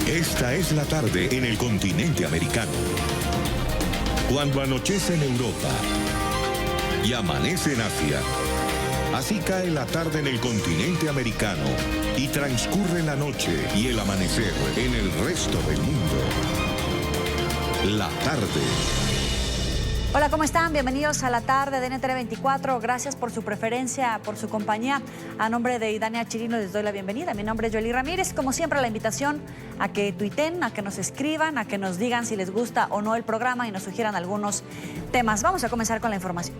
Esta es la tarde en el continente americano. Cuando anochece en Europa y amanece en Asia, así cae la tarde en el continente americano y transcurre la noche y el amanecer en el resto del mundo. La tarde. Hola, ¿cómo están? Bienvenidos a la tarde de NTN 24. Gracias por su preferencia, por su compañía. A nombre de Idania Chirino les doy la bienvenida. Mi nombre es Joely Ramírez. Como siempre, la invitación a que tuiten, a que nos escriban, a que nos digan si les gusta o no el programa y nos sugieran algunos temas. Vamos a comenzar con la información.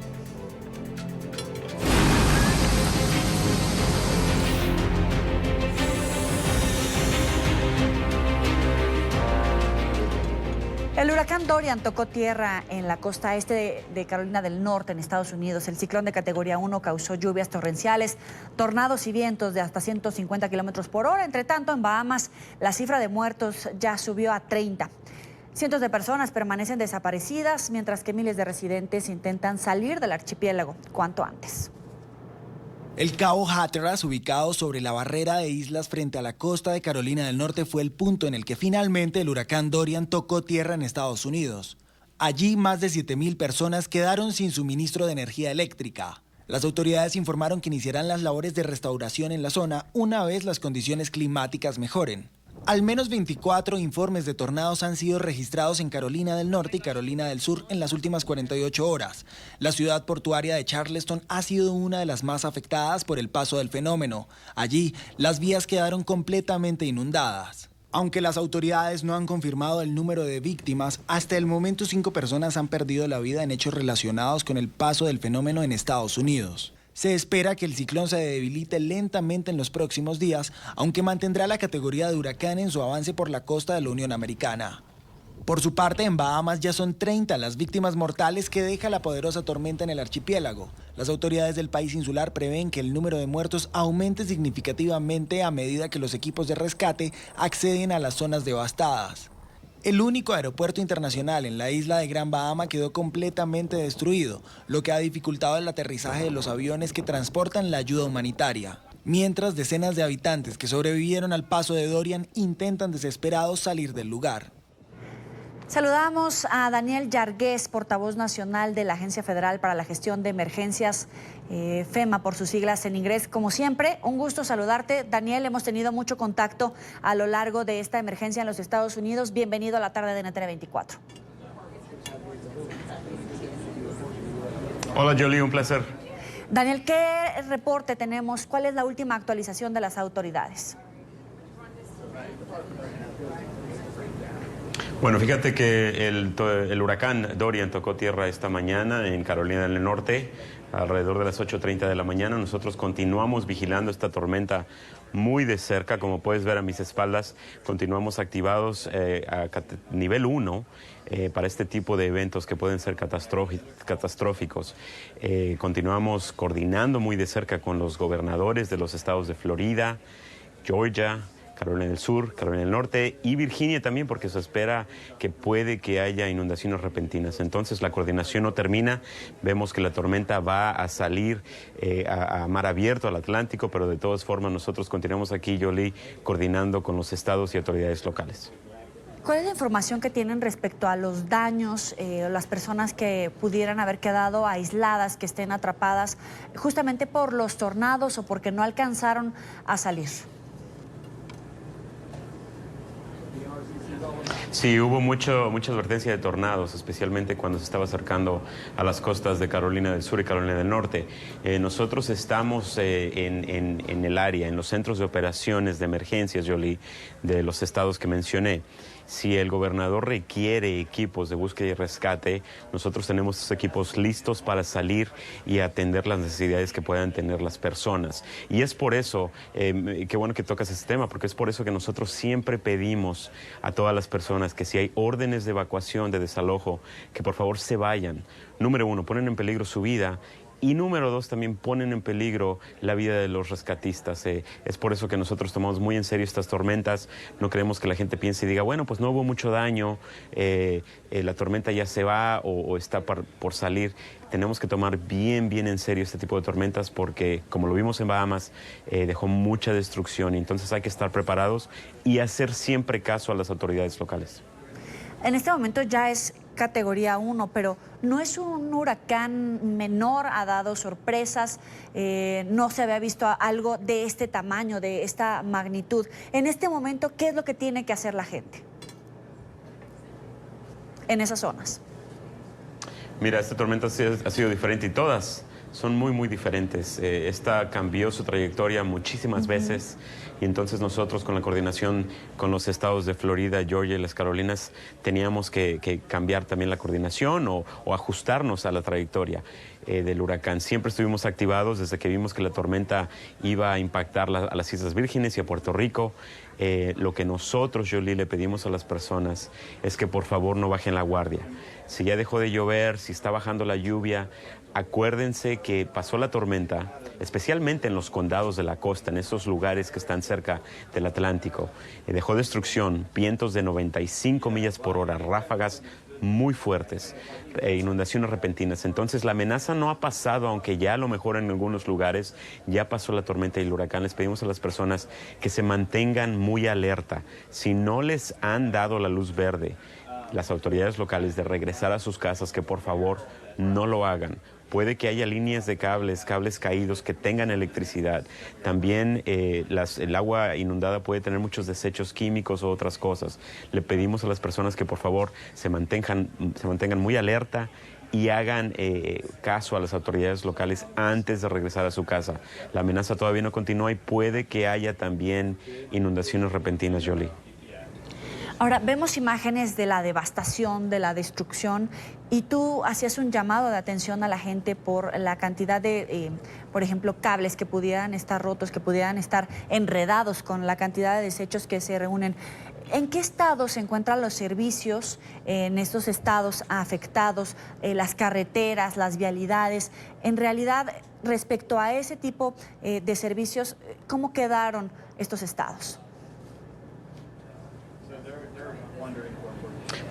El huracán Dorian tocó tierra en la costa este de Carolina del Norte, en Estados Unidos. El ciclón de categoría 1 causó lluvias torrenciales, tornados y vientos de hasta 150 kilómetros por hora. Entre tanto, en Bahamas, la cifra de muertos ya subió a 30. Cientos de personas permanecen desaparecidas, mientras que miles de residentes intentan salir del archipiélago cuanto antes. El Cabo Hatteras, ubicado sobre la barrera de islas frente a la costa de Carolina del Norte, fue el punto en el que finalmente el huracán Dorian tocó tierra en Estados Unidos. Allí más de 7,000 personas quedaron sin suministro de energía eléctrica. Las autoridades informaron que iniciarán las labores de restauración en la zona una vez las condiciones climáticas mejoren. Al menos 24 informes de tornados han sido registrados en Carolina del Norte y Carolina del Sur en las últimas 48 horas. La ciudad portuaria de Charleston ha sido una de las más afectadas por el paso del fenómeno. Allí, las vías quedaron completamente inundadas. Aunque las autoridades no han confirmado el número de víctimas, hasta el momento 5 personas han perdido la vida en hechos relacionados con el paso del fenómeno en Estados Unidos. Se espera que el ciclón se debilite lentamente en los próximos días, aunque mantendrá la categoría de huracán en su avance por la costa de la Unión Americana. Por su parte, en Bahamas ya son 30 las víctimas mortales que deja la poderosa tormenta en el archipiélago. Las autoridades del país insular prevén que el número de muertos aumente significativamente a medida que los equipos de rescate acceden a las zonas devastadas. El único aeropuerto internacional en la isla de Gran Bahama quedó completamente destruido, lo que ha dificultado el aterrizaje de los aviones que transportan la ayuda humanitaria. Mientras, decenas de habitantes que sobrevivieron al paso de Dorian intentan desesperados salir del lugar. Saludamos a Daniel Yargués, portavoz nacional de la Agencia Federal para la Gestión de Emergencias, FEMA por sus siglas en inglés. Como siempre, un gusto saludarte. Daniel, hemos tenido mucho contacto a lo largo de esta emergencia en los Estados Unidos. Bienvenido a la tarde de NTN 24. Hola, Joely, un placer. Daniel, ¿qué reporte tenemos? ¿Cuál es la última actualización de las autoridades? Bueno, fíjate que el huracán Dorian tocó tierra esta mañana en Carolina del Norte, alrededor de las 8:30 de la mañana. Nosotros continuamos vigilando esta tormenta muy de cerca. Como puedes ver a mis espaldas, continuamos activados a nivel 1 para este tipo de eventos que pueden ser catastróficos. Continuamos coordinando muy de cerca con los gobernadores de los estados de Florida, Georgia, Carolina del Sur, Carolina del Norte y Virginia también, porque se espera que puede que haya inundaciones repentinas. Entonces la coordinación no termina. Vemos que la tormenta va a salir a mar abierto, al Atlántico, pero de todas formas nosotros continuamos aquí, Joely, coordinando con los estados y autoridades locales. ¿Cuál es la información que tienen respecto a los daños, las personas que pudieran haber quedado aisladas, que estén atrapadas justamente por los tornados o porque no alcanzaron a salir? Sí, hubo mucha advertencia de tornados, especialmente cuando se estaba acercando a las costas de Carolina del Sur y Carolina del Norte. Nosotros estamos en el área, en los centros de operaciones de emergencias, Joely, de los estados que mencioné. Si el gobernador requiere equipos de búsqueda y rescate, nosotros tenemos esos equipos listos para salir y atender las necesidades que puedan tener las personas. Y es por eso, qué bueno que tocas este tema, porque es por eso que nosotros siempre pedimos a todas las personas que si hay órdenes de evacuación, de desalojo, que por favor se vayan. Número 1, ponen en peligro su vida Y número dos, también ponen en peligro la vida de los rescatistas. Es por eso que nosotros tomamos muy en serio estas tormentas. No queremos que la gente piense y diga, bueno, pues no hubo mucho daño, la tormenta ya se va o está por salir. Tenemos que tomar bien en serio este tipo de tormentas porque, como lo vimos en Bahamas, dejó mucha destrucción. Y entonces hay que estar preparados y hacer siempre caso a las autoridades locales. En este momento ya es categoría 1, pero no es un huracán menor, ha dado sorpresas, no se había visto algo de este tamaño, de esta magnitud. En este momento, ¿qué es lo que tiene que hacer la gente en esas zonas? Mira, esta tormenta ha sido diferente y todas son muy diferentes. Esta cambió su trayectoria muchísimas veces y entonces nosotros con la coordinación con los estados de Florida, Georgia y las Carolinas teníamos que cambiar también la coordinación o ajustarnos a la trayectoria del huracán. Siempre estuvimos activados desde que vimos que la tormenta iba a impactar a las Islas Vírgenes y a Puerto Rico. Lo que nosotros, Jolie, le pedimos a las personas es que por favor no bajen la guardia. Si ya dejó de llover, si está bajando la lluvia, acuérdense que pasó la tormenta, especialmente en los condados de la costa, en esos lugares que están cerca del Atlántico. Dejó destrucción, vientos de 95 millas por hora, ráfagas muy fuertes, inundaciones repentinas. Entonces la amenaza no ha pasado, aunque ya a lo mejor en algunos lugares ya pasó la tormenta y el huracán. Les pedimos a las personas que se mantengan muy alerta. Si no les han dado la luz verde las autoridades locales de regresar a sus casas, que por favor no lo hagan. Puede que haya líneas de cables caídos que tengan electricidad. También el agua inundada puede tener muchos desechos químicos o otras cosas. Le pedimos a las personas que por favor se mantengan muy alerta y hagan caso a las autoridades locales antes de regresar a su casa. La amenaza todavía no continúa y puede que haya también inundaciones repentinas, Jolie. Ahora, vemos imágenes de la devastación, de la destrucción, y tú hacías un llamado de atención a la gente por la cantidad de, por ejemplo, cables que pudieran estar rotos, que pudieran estar enredados con la cantidad de desechos que se reúnen. ¿En qué estado se encuentran los servicios en estos estados afectados, las carreteras, las vialidades? En realidad, respecto a ese tipo de servicios, ¿cómo quedaron estos estados?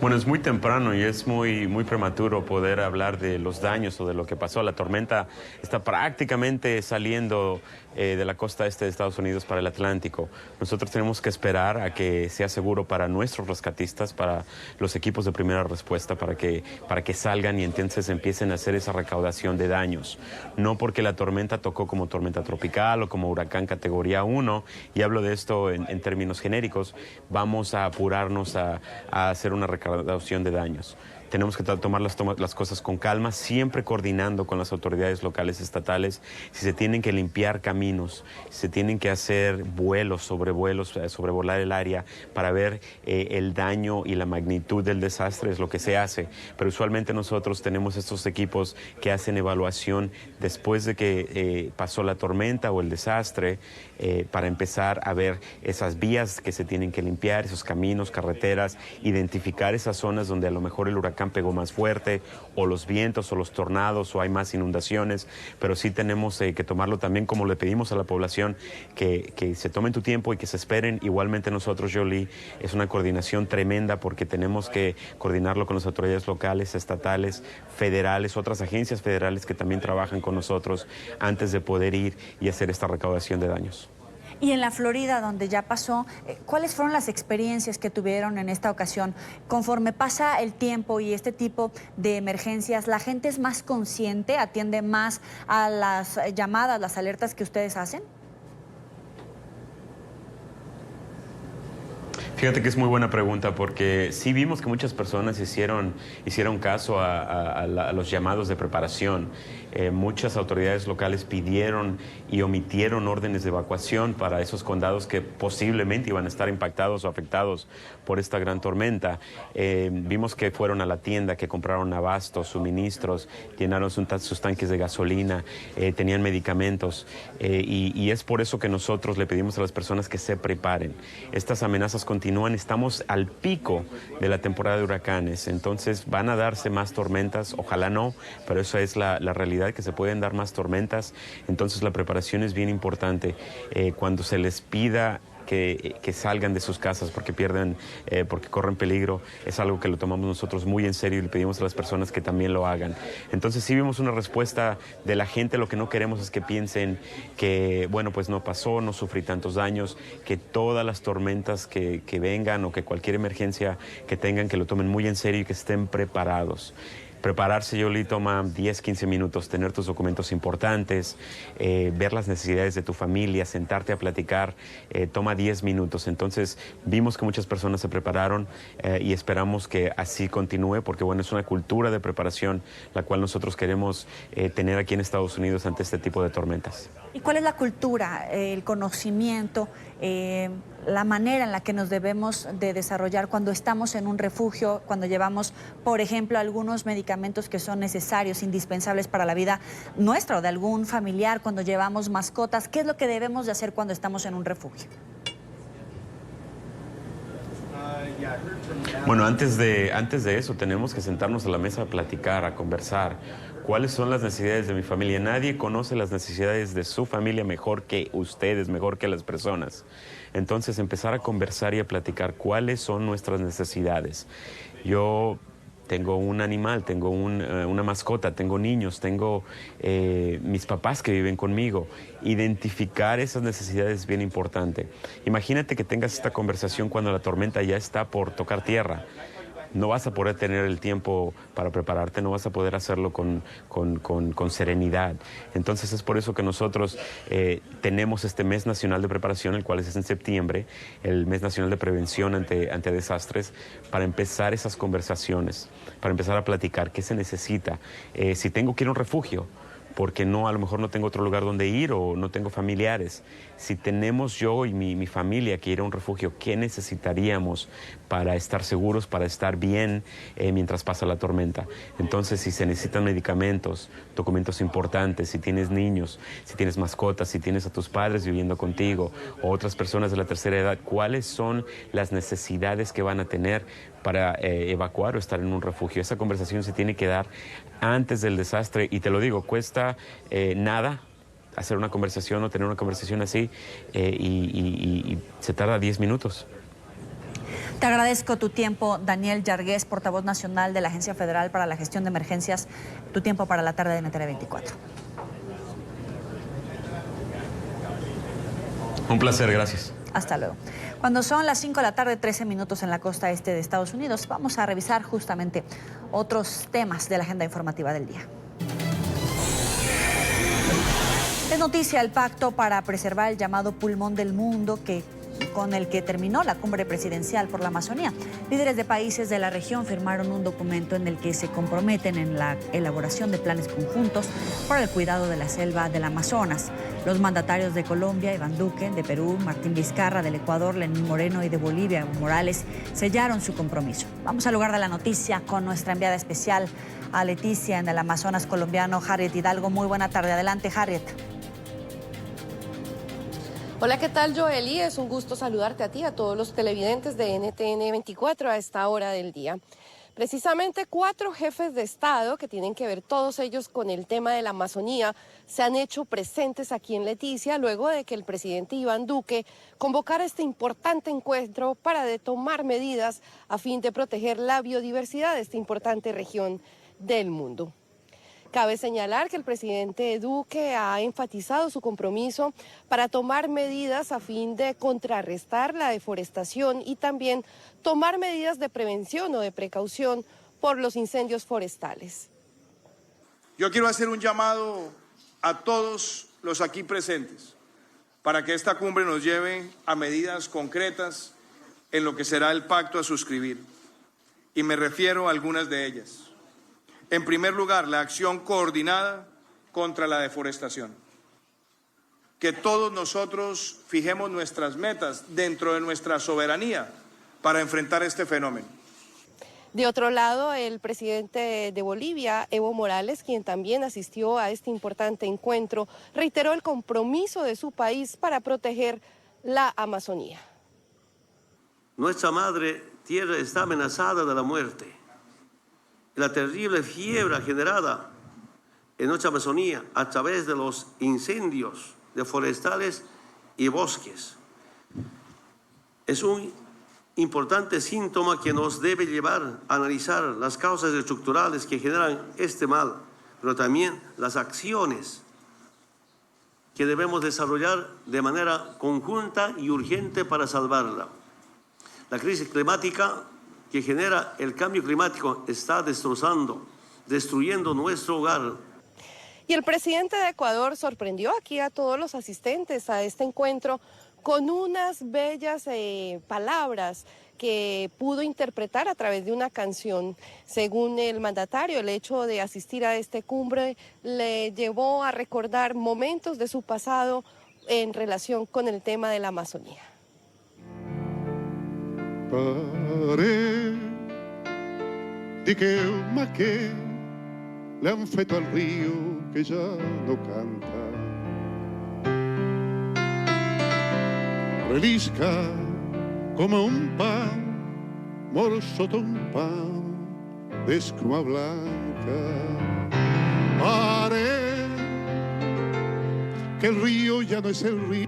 Bueno, es muy temprano y es muy prematuro poder hablar de los daños o de lo que pasó. La tormenta está prácticamente saliendo de la costa este de Estados Unidos para el Atlántico. Nosotros tenemos que esperar a que sea seguro para nuestros rescatistas, para los equipos de primera respuesta, para que salgan y entonces empiecen a hacer esa recaudación de daños. No porque la tormenta tocó como tormenta tropical o como huracán categoría 1, y hablo de esto en términos genéricos, vamos a apurarnos a hacer una recaudación de daños. Tenemos que tomar las cosas con calma, siempre coordinando con las autoridades locales, estatales. Si se tienen que limpiar caminos, si se tienen que hacer vuelos, sobrevolar el área para ver el daño y la magnitud del desastre, es lo que se hace. Pero usualmente nosotros tenemos estos equipos que hacen evaluación después de que pasó la tormenta o el desastre, para empezar a ver esas vías que se tienen que limpiar, esos caminos, carreteras, identificar esas zonas donde a lo mejor el huracán pegó más fuerte, o los vientos o los tornados, o hay más inundaciones. Pero sí tenemos que tomarlo también, como le pedimos a la población, que se tomen tu tiempo y que se esperen. Igualmente nosotros, Jolie, es una coordinación tremenda porque tenemos que coordinarlo con las autoridades locales, estatales, federales, otras agencias federales que también trabajan con nosotros antes de poder ir y hacer esta recaudación de daños. Y en la Florida, donde ya pasó, ¿cuáles fueron las experiencias que tuvieron en esta ocasión? Conforme pasa el tiempo y este tipo de emergencias, ¿la gente es más consciente, atiende más a las llamadas, las alertas que ustedes hacen? Fíjate que es muy buena pregunta porque sí vimos que muchas personas hicieron caso a los llamados de preparación. Muchas autoridades locales pidieron y omitieron órdenes de evacuación para esos condados que posiblemente iban a estar impactados o afectados por esta gran tormenta. Vimos que fueron a la tienda, que compraron abastos, suministros, llenaron sus tanques de gasolina, tenían medicamentos, y es por eso que nosotros le pedimos a las personas que se preparen. Estas amenazas continúan continúan. Estamos al pico de la temporada de huracanes, entonces van a darse más tormentas, ojalá no, pero eso es la realidad, que se pueden dar más tormentas. Entonces la preparación es bien importante. Cuando se les pida que salgan de sus casas porque porque corren peligro, es algo que lo tomamos nosotros muy en serio y le pedimos a las personas que también lo hagan. Entonces sí vimos una respuesta de la gente. Lo que no queremos es que piensen que, bueno, pues no pasó, no sufrí tantos daños, que todas las tormentas que vengan o que cualquier emergencia que tengan, que lo tomen muy en serio y que estén preparados. Prepararse, Yoli, toma 10, 15 minutos, tener tus documentos importantes, ver las necesidades de tu familia, sentarte a platicar, toma 10 minutos. Entonces vimos que muchas personas se prepararon y esperamos que así continúe, porque bueno, es una cultura de preparación la cual nosotros queremos tener aquí en Estados Unidos ante este tipo de tormentas. ¿Y cuál es la cultura, el conocimiento, la manera en la que nos debemos de desarrollar cuando estamos en un refugio, cuando llevamos, por ejemplo, algunos medicamentos que son necesarios, indispensables para la vida nuestra o de algún familiar, cuando llevamos mascotas? ¿Qué es lo que debemos de hacer cuando estamos en un refugio? Bueno, antes de eso tenemos que sentarnos a la mesa a platicar, a conversar. ¿Cuáles son las necesidades de mi familia? Nadie conoce las necesidades de su familia mejor que ustedes, mejor que las personas. Entonces, empezar a conversar y a platicar cuáles son nuestras necesidades. Yo tengo un animal, tengo una mascota, tengo niños, tengo mis papás que viven conmigo. Identificar esas necesidades es bien importante. Imagínate que tengas esta conversación cuando la tormenta ya está por tocar tierra. No vas a poder tener el tiempo para prepararte, no vas a poder hacerlo con serenidad. Entonces es por eso que nosotros tenemos este mes nacional de preparación, el cual es en septiembre, el mes nacional de prevención ante desastres, para empezar esas conversaciones, para empezar a platicar qué se necesita. Si tengo que ir a un refugio, porque a lo mejor no tengo otro lugar donde ir o no tengo familiares. Si tenemos yo y mi familia que ir a un refugio, ¿qué necesitaríamos para estar seguros, para estar bien mientras pasa la tormenta? Entonces, si se necesitan medicamentos, documentos importantes, si tienes niños, si tienes mascotas, si tienes a tus padres viviendo contigo o otras personas de la tercera edad, ¿cuáles son las necesidades que van a tener para evacuar o estar en un refugio? Esa conversación se tiene que dar antes del desastre y te lo digo, cuesta nada hacer una conversación o tener una conversación así y se tarda 10 minutos. Te agradezco tu tiempo, Daniel Yargués, portavoz nacional de la Agencia Federal para la Gestión de Emergencias, tu tiempo para la tarde de NTN 24. Un placer, gracias. Hasta luego. Cuando son las 5 de la tarde, 13 minutos en la costa este de Estados Unidos, vamos a revisar justamente otros temas de la agenda informativa del día. Es noticia el pacto para preservar el llamado pulmón del mundo con el que terminó la cumbre presidencial por la Amazonía. Líderes de países de la región firmaron un documento en el que se comprometen en la elaboración de planes conjuntos para el cuidado de la selva del Amazonas. Los mandatarios de Colombia, Iván Duque, de Perú, Martín Vizcarra, del Ecuador, Lenín Moreno, y de Bolivia, Evo Morales, sellaron su compromiso. Vamos al lugar de la noticia con nuestra enviada especial a Leticia en el Amazonas colombiano, Harriet Hidalgo. Muy buena tarde. Adelante, Harriet. Hola, ¿qué tal, Joely? Es un gusto saludarte a ti, a todos los televidentes de NTN 24 a esta hora del día. Precisamente 4 jefes de Estado, que tienen que ver todos ellos con el tema de la Amazonía, se han hecho presentes aquí en Leticia luego de que el presidente Iván Duque convocara este importante encuentro para tomar medidas a fin de proteger la biodiversidad de esta importante región del mundo. Cabe señalar que el presidente Duque ha enfatizado su compromiso para tomar medidas a fin de contrarrestar la deforestación y también tomar medidas de prevención o de precaución por los incendios forestales. Yo quiero hacer un llamado a todos los aquí presentes para que esta cumbre nos lleve a medidas concretas en lo que será el pacto a suscribir. Y me refiero a algunas de ellas. En primer lugar, la acción coordinada contra la deforestación. Que todos nosotros fijemos nuestras metas dentro de nuestra soberanía para enfrentar este fenómeno. De otro lado, el presidente de Bolivia, Evo Morales, quien también asistió a este importante encuentro, reiteró el compromiso de su país para proteger la Amazonía. Nuestra madre tierra está amenazada de la muerte. La terrible fiebre generada en nuestra Amazonía a través de los incendios de forestales y bosques es un importante síntoma que nos debe llevar a analizar las causas estructurales que generan este mal, pero también las acciones que debemos desarrollar de manera conjunta y urgente para salvarla. La crisis climática que genera el cambio climático está destruyendo nuestro hogar. Y el presidente de Ecuador sorprendió aquí a todos los asistentes a este encuentro con unas bellas palabras que pudo interpretar a través de una canción. Según el mandatario, el hecho de asistir a esta cumbre le llevó a recordar momentos de su pasado en relación con el tema de la Amazonía. Pare di che ma che le han feito al río que ya no canta. Relisca como un pan, morsoto un pan de escuma blanca. Pare que el río ya no es el río.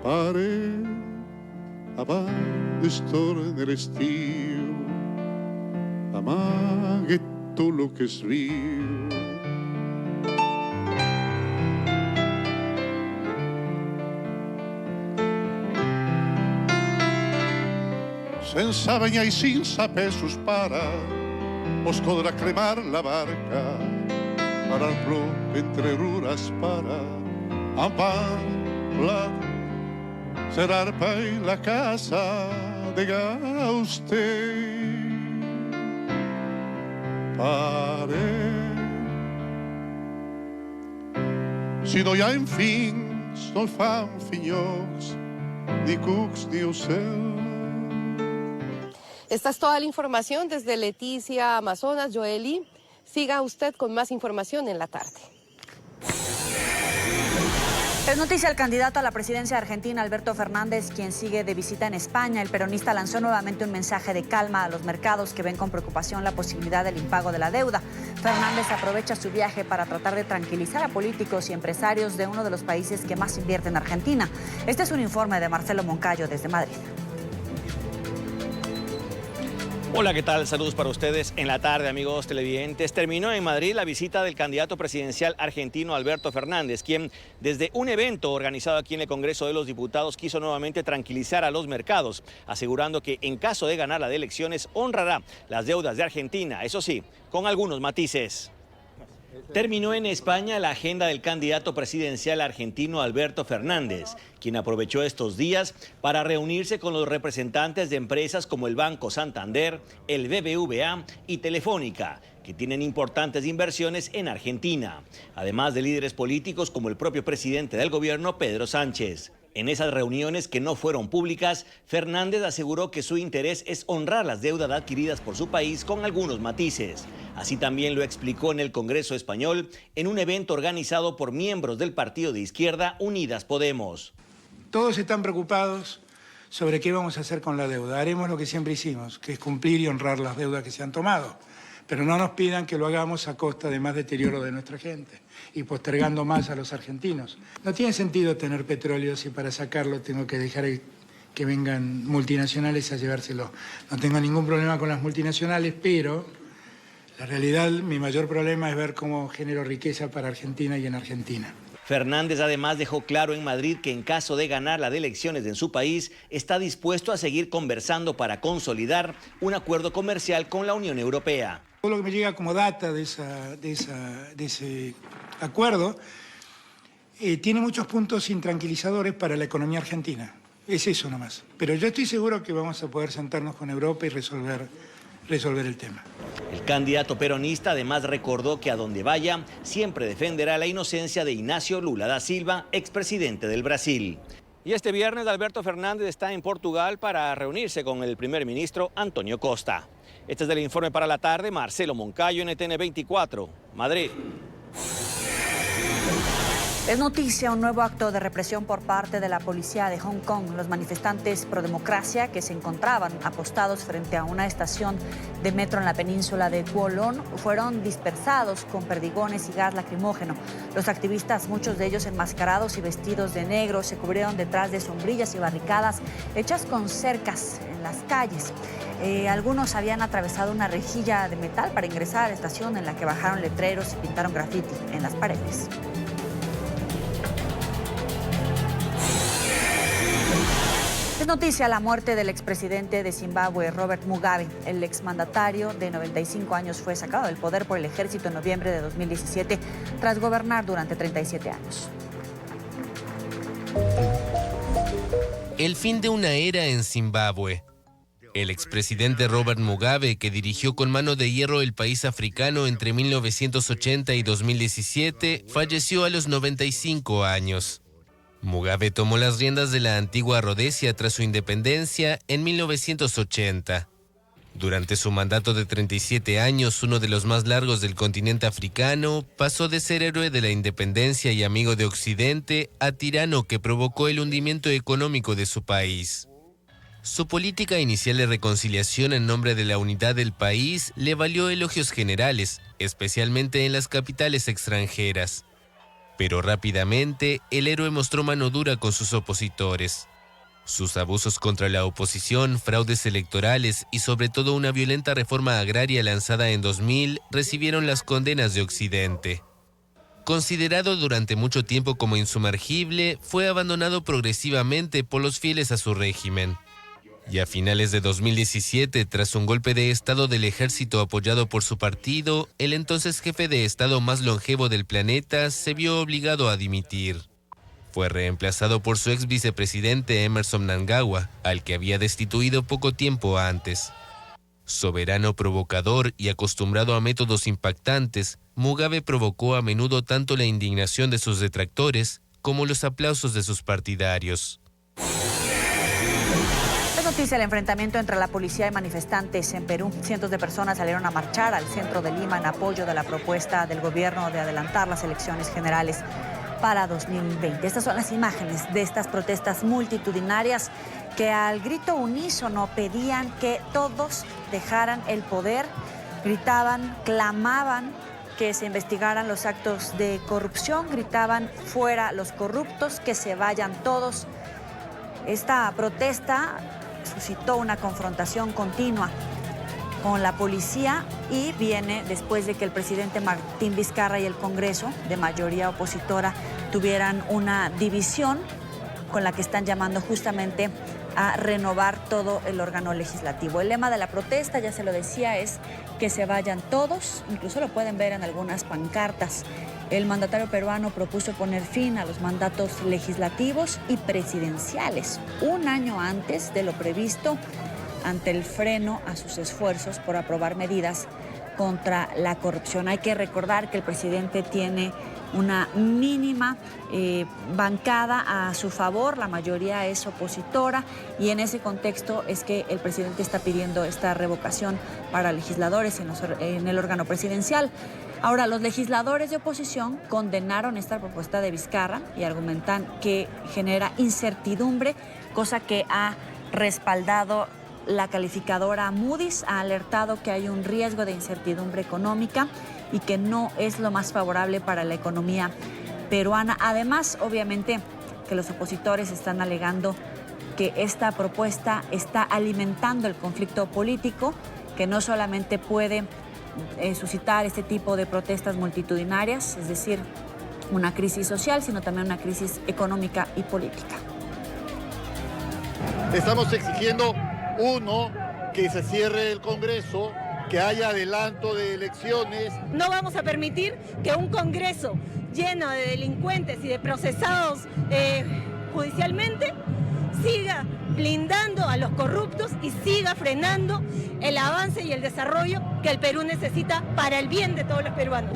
Pare abans torna l'estiu, amague tot lo que es riu. Sense banyar i sense pesos para, os podrà cremar la barca, para el plom entre rures para, amb plat, serà arpa en la casa de Gauste. Pare, si no hi ha fins, no fan finyocs, ni cucs ni ocells. Esta es toda la información desde Leticia, Amazonas. Joely, siga usted con más información en la tarde. Es noticia el candidato a la presidencia de Argentina, Alberto Fernández, quien sigue de visita en España. El peronista lanzó nuevamente un mensaje de calma a los mercados que ven con preocupación la posibilidad del impago de la deuda. Fernández aprovecha su viaje para tratar de tranquilizar a políticos y empresarios de uno de los países que más invierte en Argentina. Este es un informe de Marcelo Moncayo desde Madrid. Hola, ¿qué tal? Saludos para ustedes en la tarde, amigos televidentes. Terminó en Madrid la visita del candidato presidencial argentino Alberto Fernández, quien desde un evento organizado aquí en el Congreso de los Diputados quiso nuevamente tranquilizar a los mercados, asegurando que en caso de ganar las elecciones honrará las deudas de Argentina, eso sí, con algunos matices. Terminó en España la agenda del candidato presidencial argentino Alberto Fernández, quien aprovechó estos días para reunirse con los representantes de empresas como el Banco Santander, el BBVA y Telefónica, que tienen importantes inversiones en Argentina, además de líderes políticos como el propio presidente del gobierno, Pedro Sánchez. En esas reuniones que no fueron públicas, Fernández aseguró que su interés es honrar las deudas adquiridas por su país con algunos matices. Así también lo explicó en el Congreso Español en un evento organizado por miembros del partido de izquierda Unidas Podemos. Todos están preocupados sobre qué vamos a hacer con la deuda. Haremos lo que siempre hicimos, que es cumplir y honrar las deudas que se han tomado. Pero no nos pidan que lo hagamos a costa de más deterioro de nuestra gente y postergando más a los argentinos. No tiene sentido tener petróleo si para sacarlo tengo que dejar que vengan multinacionales a llevárselo. No tengo ningún problema con las multinacionales, pero la realidad, mi mayor problema es ver cómo genero riqueza para Argentina y en Argentina. Fernández además dejó claro en Madrid que en caso de ganar las elecciones en su país, está dispuesto a seguir conversando para consolidar un acuerdo comercial con la Unión Europea. Todo lo que me llega como data de ese acuerdo tiene muchos puntos intranquilizadores para la economía argentina. Es eso nomás. Pero yo estoy seguro que vamos a poder sentarnos con Europa y resolver el tema. El candidato peronista además recordó que a donde vaya siempre defenderá la inocencia de Inácio Lula da Silva, expresidente del Brasil. Y este viernes Alberto Fernández está en Portugal para reunirse con el primer ministro Antonio Costa. Este es el informe para la tarde, Marcelo Moncayo, NTN 24, Madrid. Es noticia un nuevo acto de represión por parte de la policía de Hong Kong. Los manifestantes pro democracia que se encontraban apostados frente a una estación de metro en la península de Kowloon fueron dispersados con perdigones y gas lacrimógeno. Los activistas, muchos de ellos enmascarados y vestidos de negro, se cubrieron detrás de sombrillas y barricadas hechas con cercas en las calles. Algunos habían atravesado una rejilla de metal para ingresar a la estación, en la que bajaron letreros y pintaron graffiti en las paredes. Es noticia la muerte del expresidente de Zimbabue, Robert Mugabe. El exmandatario de 95 años fue sacado del poder por el ejército en noviembre de 2017 tras gobernar durante 37 años. El fin de una era en Zimbabue. El expresidente Robert Mugabe, que dirigió con mano de hierro el país africano entre 1980 y 2017, falleció a los 95 años. Mugabe tomó las riendas de la antigua Rodesia tras su independencia en 1980. Durante su mandato de 37 años, uno de los más largos del continente africano, pasó de ser héroe de la independencia y amigo de Occidente a tirano que provocó el hundimiento económico de su país. Su política inicial de reconciliación en nombre de la unidad del país le valió elogios generales, especialmente en las capitales extranjeras. Pero rápidamente, el héroe mostró mano dura con sus opositores. Sus abusos contra la oposición, fraudes electorales y sobre todo una violenta reforma agraria lanzada en 2000 recibieron las condenas de Occidente. Considerado durante mucho tiempo como insumergible, fue abandonado progresivamente por los fieles a su régimen. Y a finales de 2017, tras un golpe de estado del ejército apoyado por su partido, el entonces jefe de estado más longevo del planeta se vio obligado a dimitir. Fue reemplazado por su ex vicepresidente Emmerson Mnangagwa, al que había destituido poco tiempo antes. Soberano, provocador y acostumbrado a métodos impactantes, Mugabe provocó a menudo tanto la indignación de sus detractores como los aplausos de sus partidarios. Noticia el enfrentamiento entre la policía y manifestantes en Perú. Cientos de personas salieron a marchar al centro de Lima en apoyo de la propuesta del gobierno de adelantar las elecciones generales para 2020. Estas son las imágenes de estas protestas multitudinarias que al grito unísono pedían que todos dejaran el poder, gritaban, clamaban que se investigaran los actos de corrupción, gritaban fuera los corruptos, que se vayan todos. Esta protesta suscitó una confrontación continua con la policía y viene después de que el presidente Martín Vizcarra y el Congreso, de mayoría opositora, tuvieran una división con la que están llamando justamente a renovar todo el órgano legislativo. El lema de la protesta, ya se lo decía, es que se vayan todos, incluso lo pueden ver en algunas pancartas. El mandatario peruano propuso poner fin a los mandatos legislativos y presidenciales, un año antes de lo previsto, ante el freno a sus esfuerzos por aprobar medidas contra la corrupción. Hay que recordar que el presidente tiene una mínima bancada a su favor, la mayoría es opositora, y en ese contexto es que el presidente está pidiendo esta revocación para legisladores en el órgano presidencial. Ahora, los legisladores de oposición condenaron esta propuesta de Vizcarra y argumentan que genera incertidumbre, cosa que ha respaldado la calificadora Moody's. Ha alertado que hay un riesgo de incertidumbre económica y que no es lo más favorable para la economía peruana. Además, obviamente, que los opositores están alegando que esta propuesta está alimentando el conflicto político, que no solamente puede suscitar este tipo de protestas multitudinarias, es decir, una crisis social, sino también una crisis económica y política. Estamos exigiendo, uno, que se cierre el Congreso, que haya adelanto de elecciones. No vamos a permitir que un Congreso lleno de delincuentes y de procesados judicialmente siga blindando a los corruptos y siga frenando el avance y el desarrollo que el Perú necesita para el bien de todos los peruanos.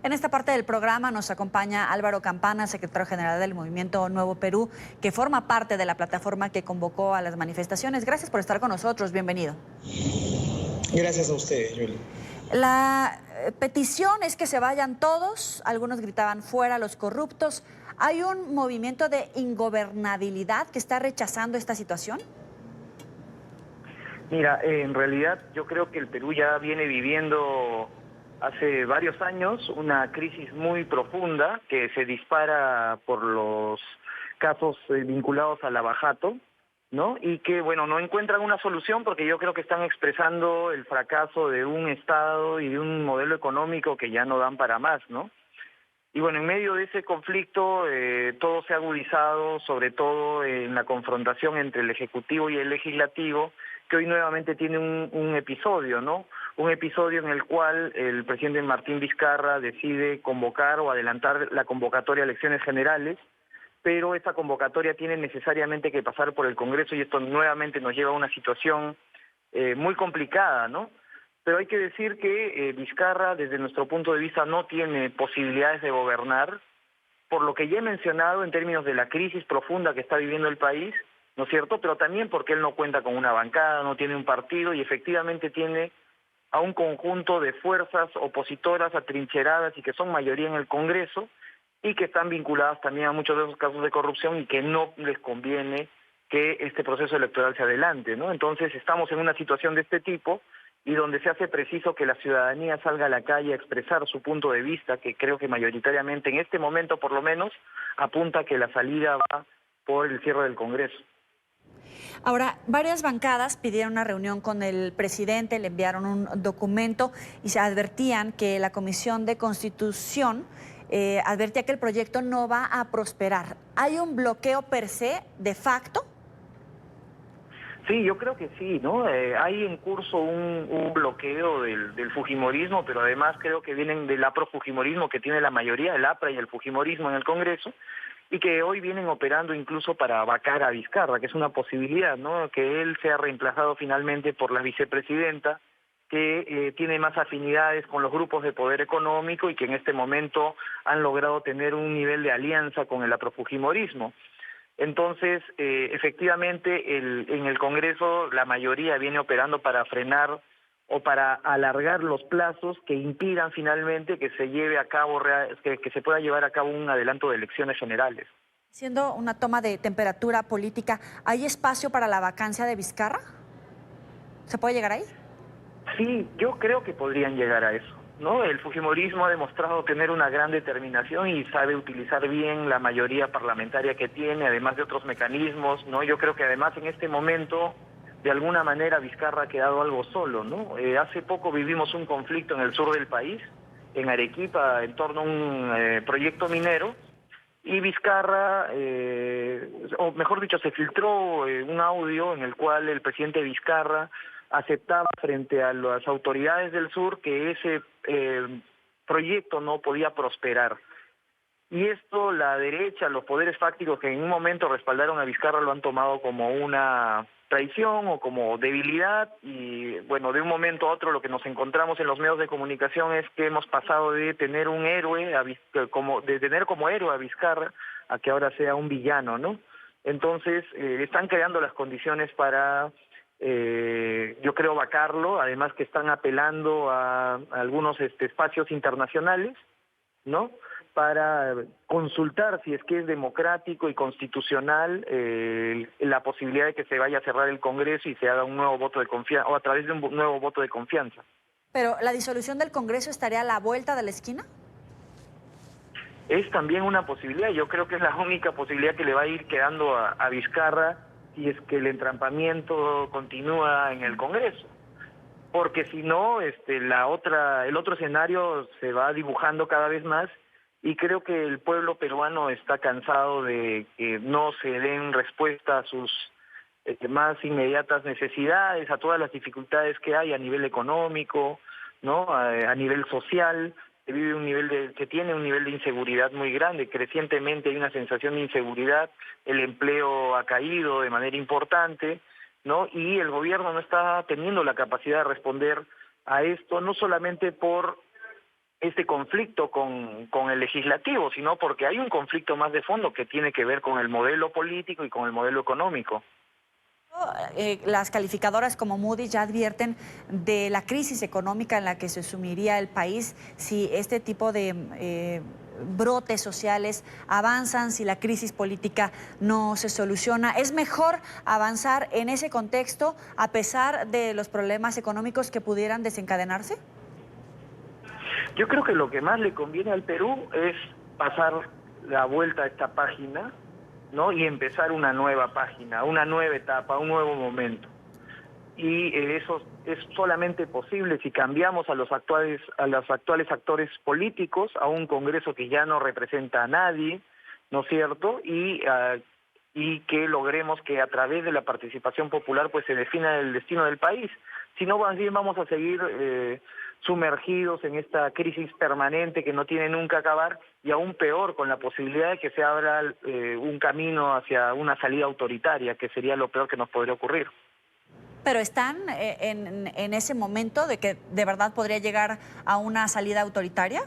En esta parte del programa nos acompaña Álvaro Campana, secretario general del Movimiento Nuevo Perú, que forma parte de la plataforma que convocó a las manifestaciones. Gracias por estar con nosotros, bienvenido. Gracias a ustedes, Yuli. petición es que se vayan todos, algunos gritaban fuera los corruptos. ¿Hay un movimiento de ingobernabilidad que está rechazando esta situación? Mira, en realidad yo creo que el Perú ya viene viviendo hace varios años una crisis muy profunda que se dispara por los casos vinculados al abajato, ¿no? Y que, bueno, no encuentran una solución porque yo creo que están expresando el fracaso de un Estado y de un modelo económico que ya no dan para más, ¿no? Y bueno, en medio de ese conflicto todo se ha agudizado, sobre todo en la confrontación entre el Ejecutivo y el Legislativo, que hoy nuevamente tiene un episodio, ¿no? Un episodio en el cual el presidente Martín Vizcarra decide convocar o adelantar la convocatoria a elecciones generales, pero esta convocatoria tiene necesariamente que pasar por el Congreso y esto nuevamente nos lleva a una situación muy complicada, ¿no? Pero hay que decir que Vizcarra, desde nuestro punto de vista, no tiene posibilidades de gobernar, por lo que ya he mencionado en términos de la crisis profunda que está viviendo el país, ¿no es cierto? Pero también porque él no cuenta con una bancada, no tiene un partido y efectivamente tiene a un conjunto de fuerzas opositoras atrincheradas y que son mayoría en el Congreso y que están vinculadas también a muchos de esos casos de corrupción y que no les conviene que este proceso electoral se adelante, ¿no? Entonces estamos en una situación de este tipo y donde se hace preciso que la ciudadanía salga a la calle a expresar su punto de vista, que creo que mayoritariamente en este momento por lo menos apunta que la salida va por el cierre del Congreso. Ahora, varias bancadas pidieron una reunión con el presidente, le enviaron un documento y se advertían que la Comisión de Constitución advertía que el proyecto no va a prosperar. ¿Hay un bloqueo per se de facto? Sí, yo creo que sí, ¿no? Hay en curso un bloqueo del fujimorismo, pero además creo que vienen del aprofujimorismo que tiene la mayoría, el APRA y el fujimorismo en el Congreso, y que hoy vienen operando incluso para vacar a Vizcarra, que es una posibilidad, ¿no? Que él sea reemplazado finalmente por la vicepresidenta, que tiene más afinidades con los grupos de poder económico y que en este momento han logrado tener un nivel de alianza con el aprofujimorismo. Entonces, efectivamente, en el Congreso la mayoría viene operando para frenar o para alargar los plazos que impidan finalmente que se lleve a cabo, que se pueda llevar a cabo un adelanto de elecciones generales. Siendo una toma de temperatura política, ¿hay espacio para la vacancia de Vizcarra? ¿Se puede llegar ahí? Sí, yo creo que podrían llegar a eso, ¿no? El fujimorismo ha demostrado tener una gran determinación y sabe utilizar bien la mayoría parlamentaria que tiene, además de otros mecanismos, ¿no? Yo creo que además en este momento, de alguna manera, Vizcarra ha quedado algo solo, ¿no? Hace poco vivimos un conflicto en el sur del país, en Arequipa, en torno a un proyecto minero, y Vizcarra, o mejor dicho, se filtró un audio en el cual el presidente Vizcarra aceptaba frente a las autoridades del sur que ese proyecto no podía prosperar. Y esto la derecha, los poderes fácticos que en un momento respaldaron a Vizcarra lo han tomado como una traición o como debilidad y bueno, de un momento a otro lo que nos encontramos en los medios de comunicación es que hemos pasado de tener un héroe, de tener como héroe a Vizcarra a que ahora sea un villano, ¿no? Entonces están creando las condiciones para yo creo vacarlo, además que están apelando a algunos espacios internacionales, ¿no? Para consultar si es que es democrático y constitucional la posibilidad de que se vaya a cerrar el Congreso y se haga un nuevo voto de confianza, o a través de un nuevo voto de confianza. ¿Pero la disolución del Congreso estaría a la vuelta de la esquina? Es también una posibilidad, yo creo que es la única posibilidad que le va a ir quedando a Vizcarra si es que el entrampamiento continúa en el Congreso. Porque si no, el otro escenario se va dibujando cada vez más y creo que el pueblo peruano está cansado de que no se den respuesta a sus más inmediatas necesidades, a todas las dificultades que hay a nivel económico, ¿no? A nivel social. Se tiene un nivel de inseguridad muy grande, crecientemente hay una sensación de inseguridad, el empleo ha caído de manera importante, ¿no? Y el gobierno no está teniendo la capacidad de responder a esto, no solamente por este conflicto con el legislativo, sino porque hay un conflicto más de fondo que tiene que ver con el modelo político y con el modelo económico. Las calificadoras como Moody's ya advierten de la crisis económica en la que se sumiría el país si este tipo de brotes sociales avanzan, si la crisis política no se soluciona. ¿Es mejor avanzar en ese contexto a pesar de los problemas económicos que pudieran desencadenarse? Yo creo que lo que más le conviene al Perú es pasar la vuelta a esta página, ¿no? Y empezar una nueva página, una nueva etapa, un nuevo momento. Y eso es solamente posible si cambiamos a los actuales actores políticos, a un Congreso que ya no representa a nadie, ¿no es cierto? Y que logremos que a través de la participación popular pues se defina el destino del país. Si no, más bien vamos a seguir sumergidos en esta crisis permanente que no tiene nunca acabar, y aún peor, con la posibilidad de que se abra un camino hacia una salida autoritaria, que sería lo peor que nos podría ocurrir. ¿Pero están en ese momento de que de verdad podría llegar a una salida autoritaria?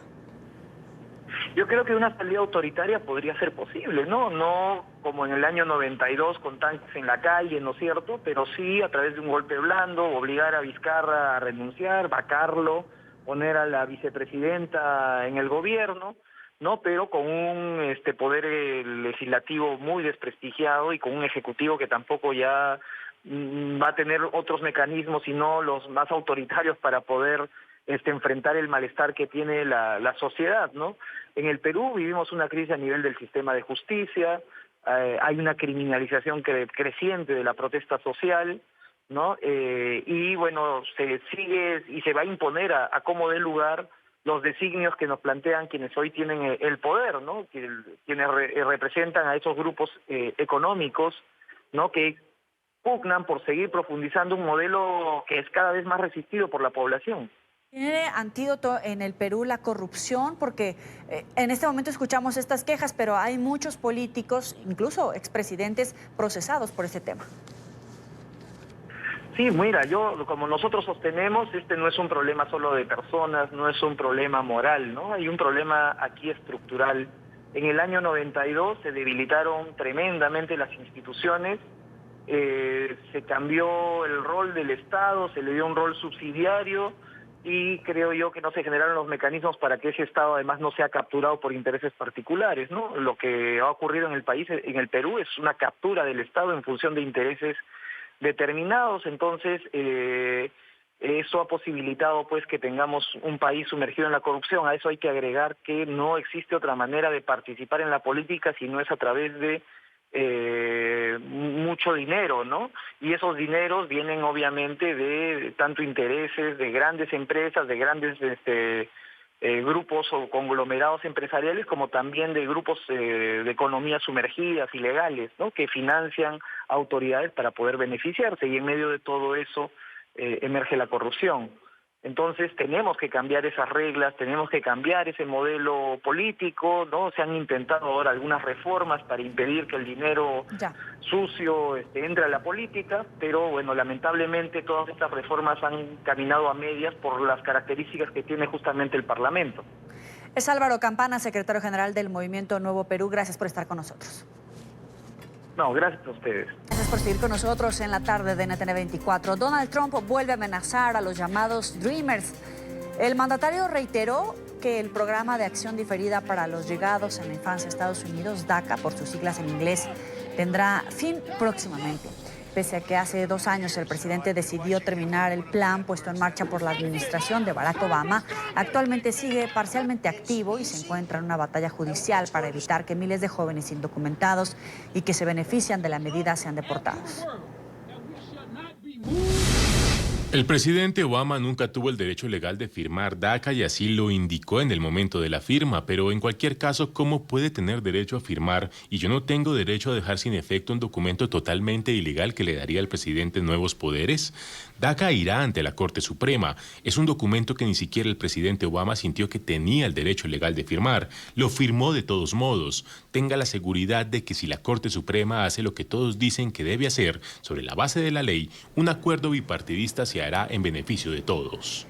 Yo creo que una salida autoritaria podría ser posible, ¿no? No como en el año 92 con tanques en la calle, ¿no es cierto? Pero sí a través de un golpe blando, obligar a Vizcarra a renunciar, vacarlo, poner a la vicepresidenta en el gobierno, ¿no? Pero con un poder legislativo muy desprestigiado y con un ejecutivo que tampoco ya va a tener otros mecanismos, sino los más autoritarios para poder enfrentar el malestar que tiene la sociedad, ¿no? En el Perú vivimos una crisis a nivel del sistema de justicia, hay una criminalización creciente de la protesta social, ¿no? Y bueno, se sigue y se va a imponer a cómo dé lugar los designios que nos plantean quienes hoy tienen el poder, ¿no? Quienes representan a esos grupos económicos, ¿no? Que pugnan por seguir profundizando un modelo que es cada vez más resistido por la población. ¿Tiene antídoto en el Perú la corrupción? Porque en este momento escuchamos estas quejas, pero hay muchos políticos, incluso expresidentes, procesados por este tema. Sí, mira, como nosotros sostenemos, este no es un problema solo de personas, no es un problema moral, ¿no? Hay un problema aquí estructural. En el año 92 se debilitaron tremendamente las instituciones, se cambió el rol del Estado, se le dio un rol subsidiario y creo yo que no se generaron los mecanismos para que ese Estado además no sea capturado por intereses particulares, ¿no? Lo que ha ocurrido en el país, en el Perú, es una captura del Estado en función de intereses determinados. Entonces eso ha posibilitado pues que tengamos un país sumergido en la corrupción. A eso hay que agregar que no existe otra manera de participar en la política si no es a través de mucho dinero, ¿no? Y esos dineros vienen obviamente de tanto intereses de grandes empresas, de grandes grupos o conglomerados empresariales, como también de grupos de economías sumergidas, ilegales, ¿no? Que financian autoridades para poder beneficiarse, y en medio de todo eso emerge la corrupción. Entonces tenemos que cambiar esas reglas, tenemos que cambiar ese modelo político, ¿no? Se han intentado ahora algunas reformas para impedir que el dinero sucio entre a la política, pero bueno, lamentablemente todas estas reformas han caminado a medias por las características que tiene justamente el Parlamento. Es Álvaro Campana, secretario general del Movimiento Nuevo Perú. Gracias por estar con nosotros. No, gracias a ustedes. Gracias por seguir con nosotros en la tarde de NTN 24. Donald Trump vuelve a amenazar a los llamados Dreamers. El mandatario reiteró que el programa de acción diferida para los llegados en la infancia a Estados Unidos, DACA, por sus siglas en inglés, tendrá fin próximamente. Pese a que hace 2 años el presidente decidió terminar el plan puesto en marcha por la administración de Barack Obama, actualmente sigue parcialmente activo y se encuentra en una batalla judicial para evitar que miles de jóvenes indocumentados y que se benefician de la medida sean deportados. El presidente Obama nunca tuvo el derecho legal de firmar DACA y así lo indicó en el momento de la firma, pero en cualquier caso, ¿cómo puede tener derecho a firmar? Y yo no tengo derecho a dejar sin efecto un documento totalmente ilegal que le daría al presidente nuevos poderes. DACA irá ante la Corte Suprema. Es un documento que ni siquiera el presidente Obama sintió que tenía el derecho legal de firmar. Lo firmó de todos modos. Tenga la seguridad de que si la Corte Suprema hace lo que todos dicen que debe hacer sobre la base de la ley, un acuerdo bipartidista se hará en beneficio de todos.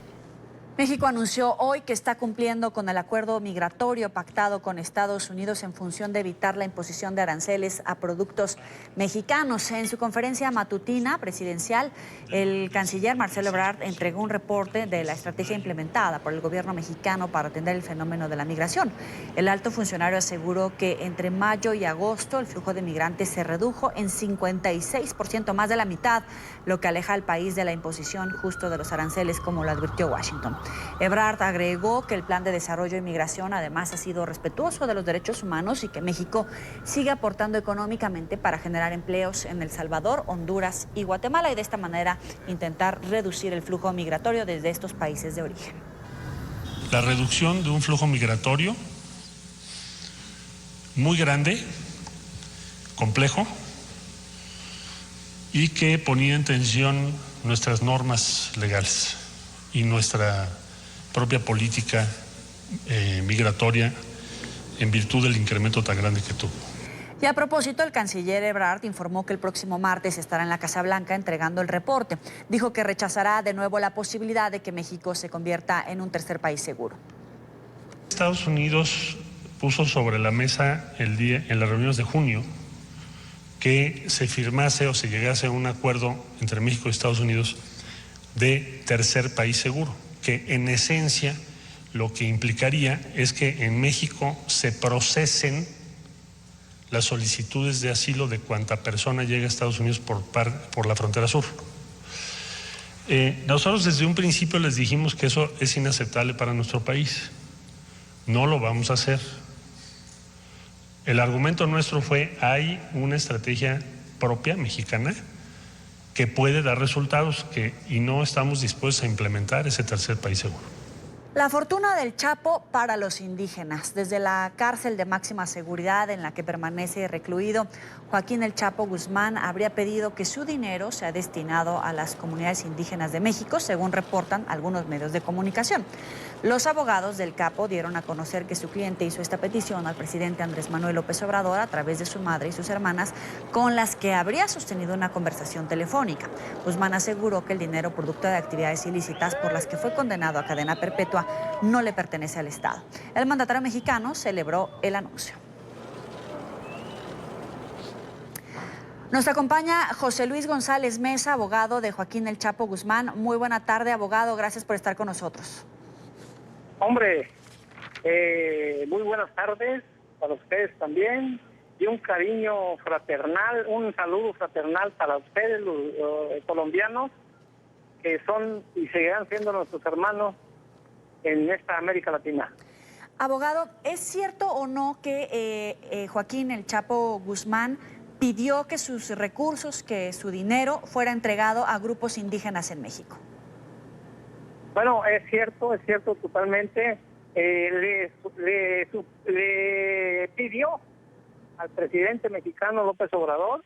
México anunció hoy que está cumpliendo con el acuerdo migratorio pactado con Estados Unidos en función de evitar la imposición de aranceles a productos mexicanos. En su conferencia matutina presidencial, el canciller Marcelo Ebrard entregó un reporte de la estrategia implementada por el gobierno mexicano para atender el fenómeno de la migración. El alto funcionario aseguró que entre mayo y agosto el flujo de migrantes se redujo en 56%, más de la mitad, lo que aleja al país de la imposición justo de los aranceles, como lo advirtió Washington. Ebrard agregó que el plan de desarrollo y migración además ha sido respetuoso de los derechos humanos y que México sigue aportando económicamente para generar empleos en El Salvador, Honduras y Guatemala, y de esta manera intentar reducir el flujo migratorio desde estos países de origen. La reducción de un flujo migratorio muy grande, complejo, y que ponía en tensión nuestras normas legales y nuestra propia política migratoria en virtud del incremento tan grande que tuvo. Y a propósito, el canciller Ebrard informó que el próximo martes estará en la Casa Blanca entregando el reporte. Dijo que rechazará de nuevo la posibilidad de que México se convierta en un tercer país seguro. Estados Unidos puso sobre la mesa en las reuniones de junio que se firmase o se llegase a un acuerdo entre México y Estados Unidos de tercer país seguro, que en esencia lo que implicaría es que en México se procesen las solicitudes de asilo de cuanta persona llega a Estados Unidos por la frontera sur. Nosotros desde un principio les dijimos que eso es inaceptable para nuestro país. No lo vamos a hacer. El argumento nuestro fue: hay una estrategia propia mexicana que puede dar resultados y no estamos dispuestos a implementar ese tercer país seguro. La fortuna del Chapo para los indígenas. Desde la cárcel de máxima seguridad en la que permanece recluido, Joaquín El Chapo Guzmán habría pedido que su dinero sea destinado a las comunidades indígenas de México, según reportan algunos medios de comunicación. Los abogados del capo dieron a conocer que su cliente hizo esta petición al presidente Andrés Manuel López Obrador a través de su madre y sus hermanas, con las que habría sostenido una conversación telefónica. Guzmán aseguró que el dinero producto de actividades ilícitas por las que fue condenado a cadena perpetua no le pertenece al Estado. El mandatario mexicano celebró el anuncio. Nos acompaña José Luis González Mesa, abogado de Joaquín El Chapo Guzmán. Muy buena tarde, abogado. Gracias por estar con nosotros. Hombre, muy buenas tardes para ustedes también, y un cariño fraternal, un saludo fraternal para ustedes, los colombianos, que son y seguirán siendo nuestros hermanos en esta América Latina. Abogado, ¿es cierto o no que Joaquín El Chapo Guzmán pidió que sus recursos, que su dinero fuera entregado a grupos indígenas en México? Bueno, es cierto totalmente. Le pidió al presidente mexicano López Obrador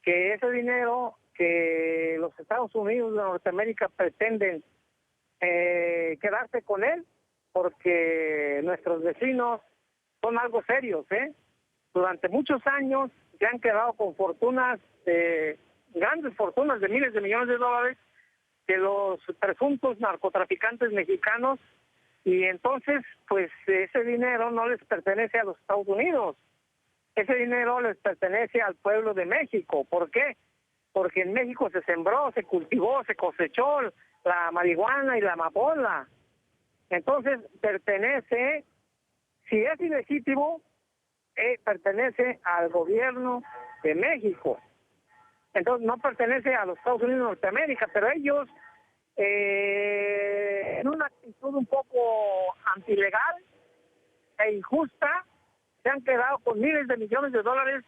que ese dinero que los Estados Unidos de Norteamérica pretenden quedarse con él, porque nuestros vecinos son algo serios, Durante muchos años se han quedado con fortunas, grandes fortunas de miles de millones de dólares, de los presuntos narcotraficantes mexicanos, y entonces pues ese dinero no les pertenece a los Estados Unidos, ese dinero les pertenece al pueblo de México. ¿Por qué? Porque en México se sembró, se cultivó, se cosechó la marihuana y la amapola. Entonces pertenece, si es ilegítimo, pertenece al gobierno de México. Entonces no pertenece a los Estados Unidos de Norteamérica, pero ellos, en una actitud un poco antilegal e injusta, se han quedado con miles de millones de dólares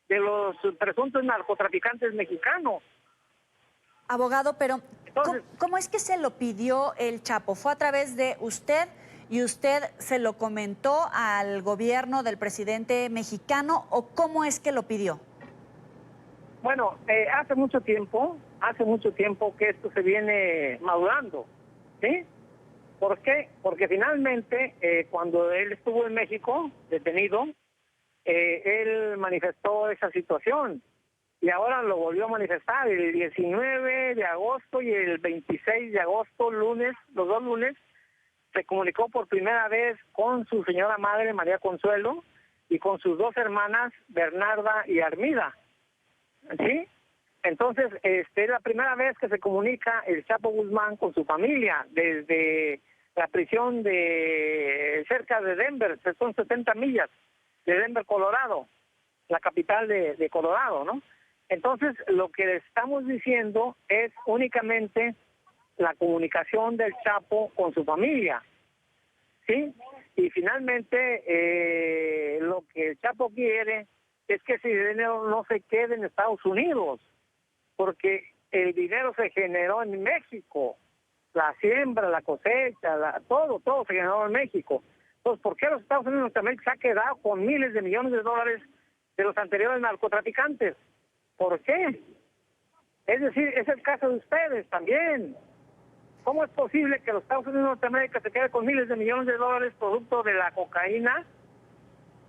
de los presuntos narcotraficantes mexicanos. Abogado, pero entonces, ¿cómo es que se lo pidió el Chapo? ¿Fue a través de usted y usted se lo comentó al gobierno del presidente mexicano, o cómo es que lo pidió? Bueno, hace mucho tiempo que esto se viene madurando, ¿sí? ¿Por qué? Porque finalmente, cuando él estuvo en México, detenido, él manifestó esa situación, y ahora lo volvió a manifestar el 19 de agosto y el 26 de agosto, lunes, los dos lunes, se comunicó por primera vez con su señora madre, María Consuelo, y con sus dos hermanas, Bernarda y Armida. ¿Sí? Entonces, es la primera vez que se comunica el Chapo Guzmán con su familia desde la prisión de cerca de Denver, son 70 millas de Denver, Colorado, la capital de Colorado, ¿no? Entonces, lo que le estamos diciendo es únicamente la comunicación del Chapo con su familia, ¿sí? Y finalmente, lo que el Chapo quiere es que ese dinero no se quede en Estados Unidos, porque el dinero se generó en México, la siembra, la cosecha, todo se generó en México. Entonces, ¿por qué los Estados Unidos de Norteamérica se ha quedado con miles de millones de dólares de los anteriores narcotraficantes? ¿Por qué? Es decir, es el caso de ustedes también. ¿Cómo es posible que los Estados Unidos de Norteamérica se quede con miles de millones de dólares producto de la cocaína,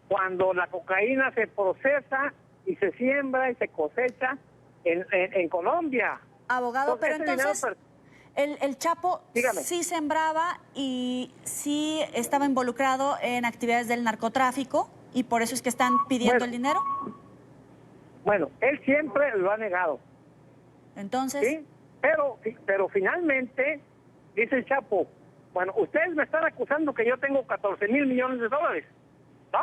cuando la cocaína se procesa y se siembra y se cosecha en Colombia? Abogado, pero entonces el Chapo sí sembraba y sí estaba involucrado en actividades del narcotráfico y por eso es que están pidiendo el dinero. Bueno, él siempre lo ha negado. Entonces... ¿Sí? Pero finalmente, dice el Chapo, bueno, ustedes me están acusando que yo tengo 14,000 millones de dólares, ¿no?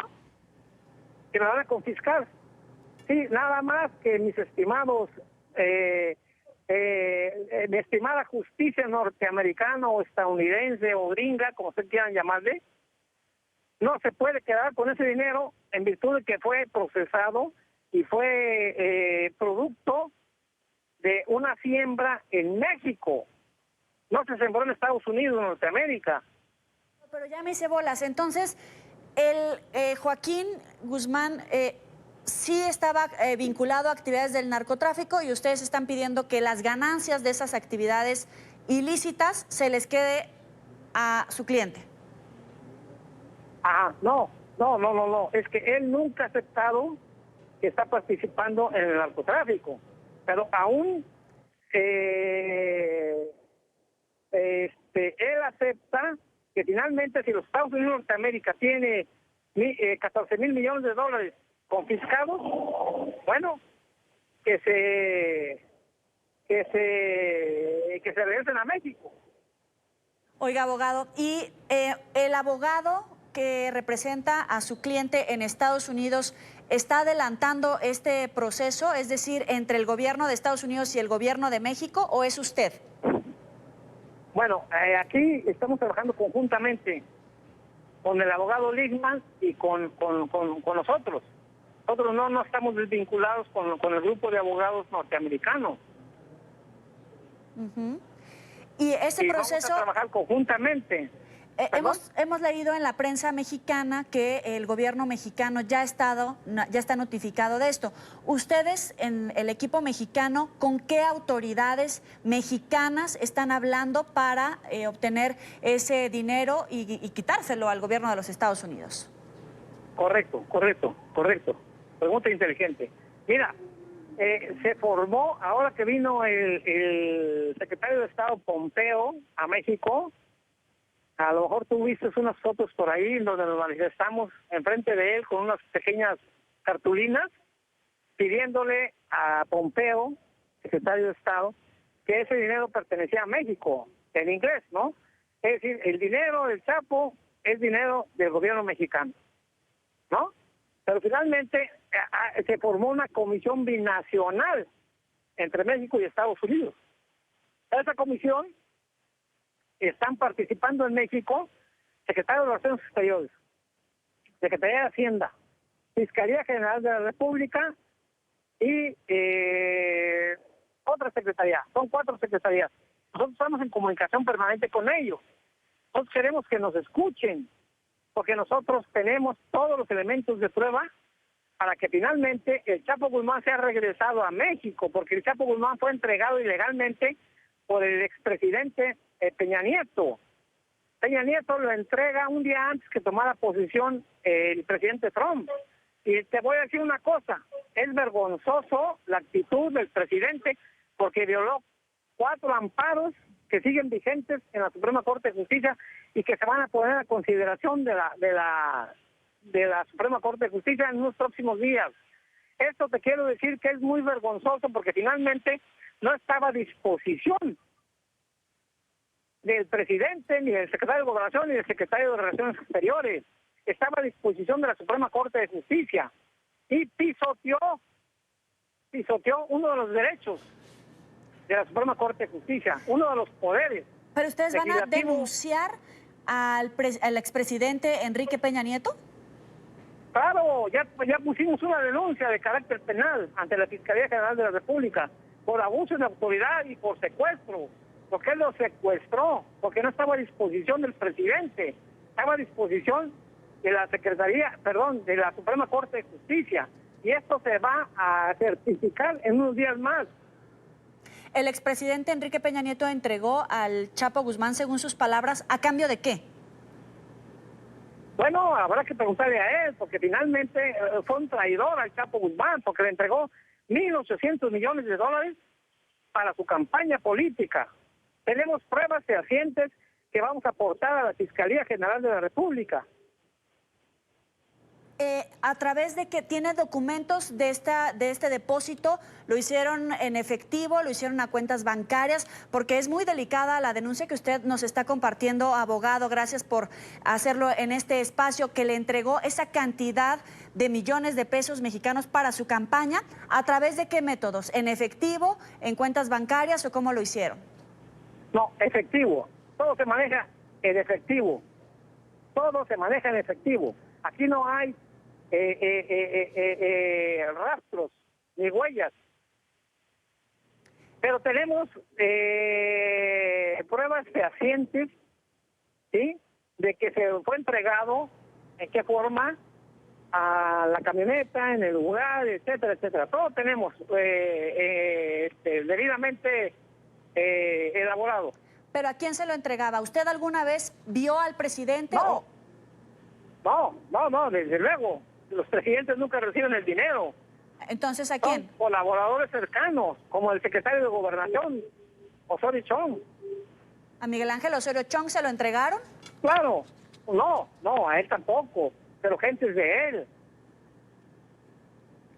Que me van a confiscar. Sí, nada más que mis estimados, mi estimada justicia norteamericana o estadounidense o gringa, como ustedes quieran llamarle, no se puede quedar con ese dinero en virtud de que fue procesado y fue producto de una siembra en México. No se sembró en Estados Unidos, en Norteamérica. Pero ya me hice bolas. Entonces, el Joaquín Guzmán sí estaba vinculado a actividades del narcotráfico y ustedes están pidiendo que las ganancias de esas actividades ilícitas se les quede a su cliente. No. Es que él nunca ha aceptado que está participando en el narcotráfico. Pero aún él acepta que finalmente si los Estados Unidos de Norteamérica tiene 14,000 millones de dólares confiscados, bueno, que se regresen a México. Oiga, abogado, y el abogado que representa a su cliente en Estados Unidos ¿está adelantando este proceso, es decir, entre el gobierno de Estados Unidos y el gobierno de México, o es usted? Bueno, aquí estamos trabajando conjuntamente con el abogado Ligman y con nosotros. Nosotros no estamos desvinculados con el grupo de abogados norteamericanos. Y ese proceso... Vamos a trabajar conjuntamente. Hemos leído en la prensa mexicana que el gobierno mexicano ya está notificado de esto. Ustedes, en el equipo mexicano, ¿con qué autoridades mexicanas están hablando para obtener ese dinero y quitárselo al gobierno de los Estados Unidos? Correcto. Pregunta inteligente. Mira, se formó, ahora que vino el secretario de Estado Pompeo a México, a lo mejor tú viste unas fotos por ahí donde nos manifestamos enfrente de él con unas pequeñas cartulinas pidiéndole a Pompeo, secretario de Estado, que ese dinero pertenecía a México, en inglés, ¿no? Es decir, el dinero del Chapo es dinero del gobierno mexicano, ¿no? Pero finalmente se formó una comisión binacional entre México y Estados Unidos. Esa comisión están participando en México Secretario de Relaciones Exteriores, Secretaría de Hacienda, Fiscalía General de la República y otra secretaría. Son 4 secretarías. Nosotros estamos en comunicación permanente con ellos. Nosotros queremos que nos escuchen, porque nosotros tenemos todos los elementos de prueba para que finalmente el Chapo Guzmán sea regresado a México, porque el Chapo Guzmán fue entregado ilegalmente por el expresidente Peña Nieto. Peña Nieto lo entrega un día antes que tomara posición el presidente Trump. Y te voy a decir una cosa, es vergonzoso la actitud del presidente porque violó 4 amparos que siguen vigentes en la Suprema Corte de Justicia y que se van a poner a consideración de la Suprema Corte de Justicia en los próximos días. Esto te quiero decir que es muy vergonzoso porque finalmente no estaba a disposición del presidente, ni del secretario de Gobernación, ni del secretario de Relaciones Exteriores. Estaba a disposición de la Suprema Corte de Justicia y pisoteó uno de los derechos de la Suprema Corte de Justicia, uno de los poderes. ¿Pero ustedes van a denunciar al expresidente Enrique Peña Nieto? Claro, ya pusimos una denuncia de carácter penal ante la Fiscalía General de la República por abuso de autoridad y por secuestro, porque él lo secuestró, porque no estaba a disposición del presidente, estaba a disposición de la de la Suprema Corte de Justicia, y esto se va a certificar en unos días más. El expresidente Enrique Peña Nieto entregó al Chapo Guzmán, según sus palabras, ¿a cambio de qué? Bueno, habrá que preguntarle a él, porque finalmente fue un traidor al Chapo Guzmán, porque le entregó 1.800 millones de dólares para su campaña política. Tenemos pruebas fehacientes que vamos a aportar a la Fiscalía General de la República. A través de que tiene documentos de este depósito, lo hicieron en efectivo, lo hicieron a cuentas bancarias, porque es muy delicada la denuncia que usted nos está compartiendo, abogado. Gracias por hacerlo en este espacio, que le entregó esa cantidad de millones de pesos mexicanos para su campaña. ¿A través de qué métodos? ¿En efectivo, en cuentas bancarias o cómo lo hicieron? No, efectivo. Todo se maneja en efectivo. Todo se maneja en efectivo. Aquí no hay rastros ni huellas, pero tenemos pruebas fehacientes, ¿sí?, de que se fue entregado, en qué forma, a la camioneta, en el lugar, etcétera, etcétera. Todo tenemos debidamente elaborado. ¿Pero a quién se lo entregaba? ¿Usted alguna vez vio al presidente? No, desde luego. Los presidentes nunca reciben el dinero. Entonces, ¿a quién? Son colaboradores cercanos, como el secretario de Gobernación, Osorio Chong. ¿A Miguel Ángel Osorio Chong se lo entregaron? Claro. No, a él tampoco, pero gentes de él.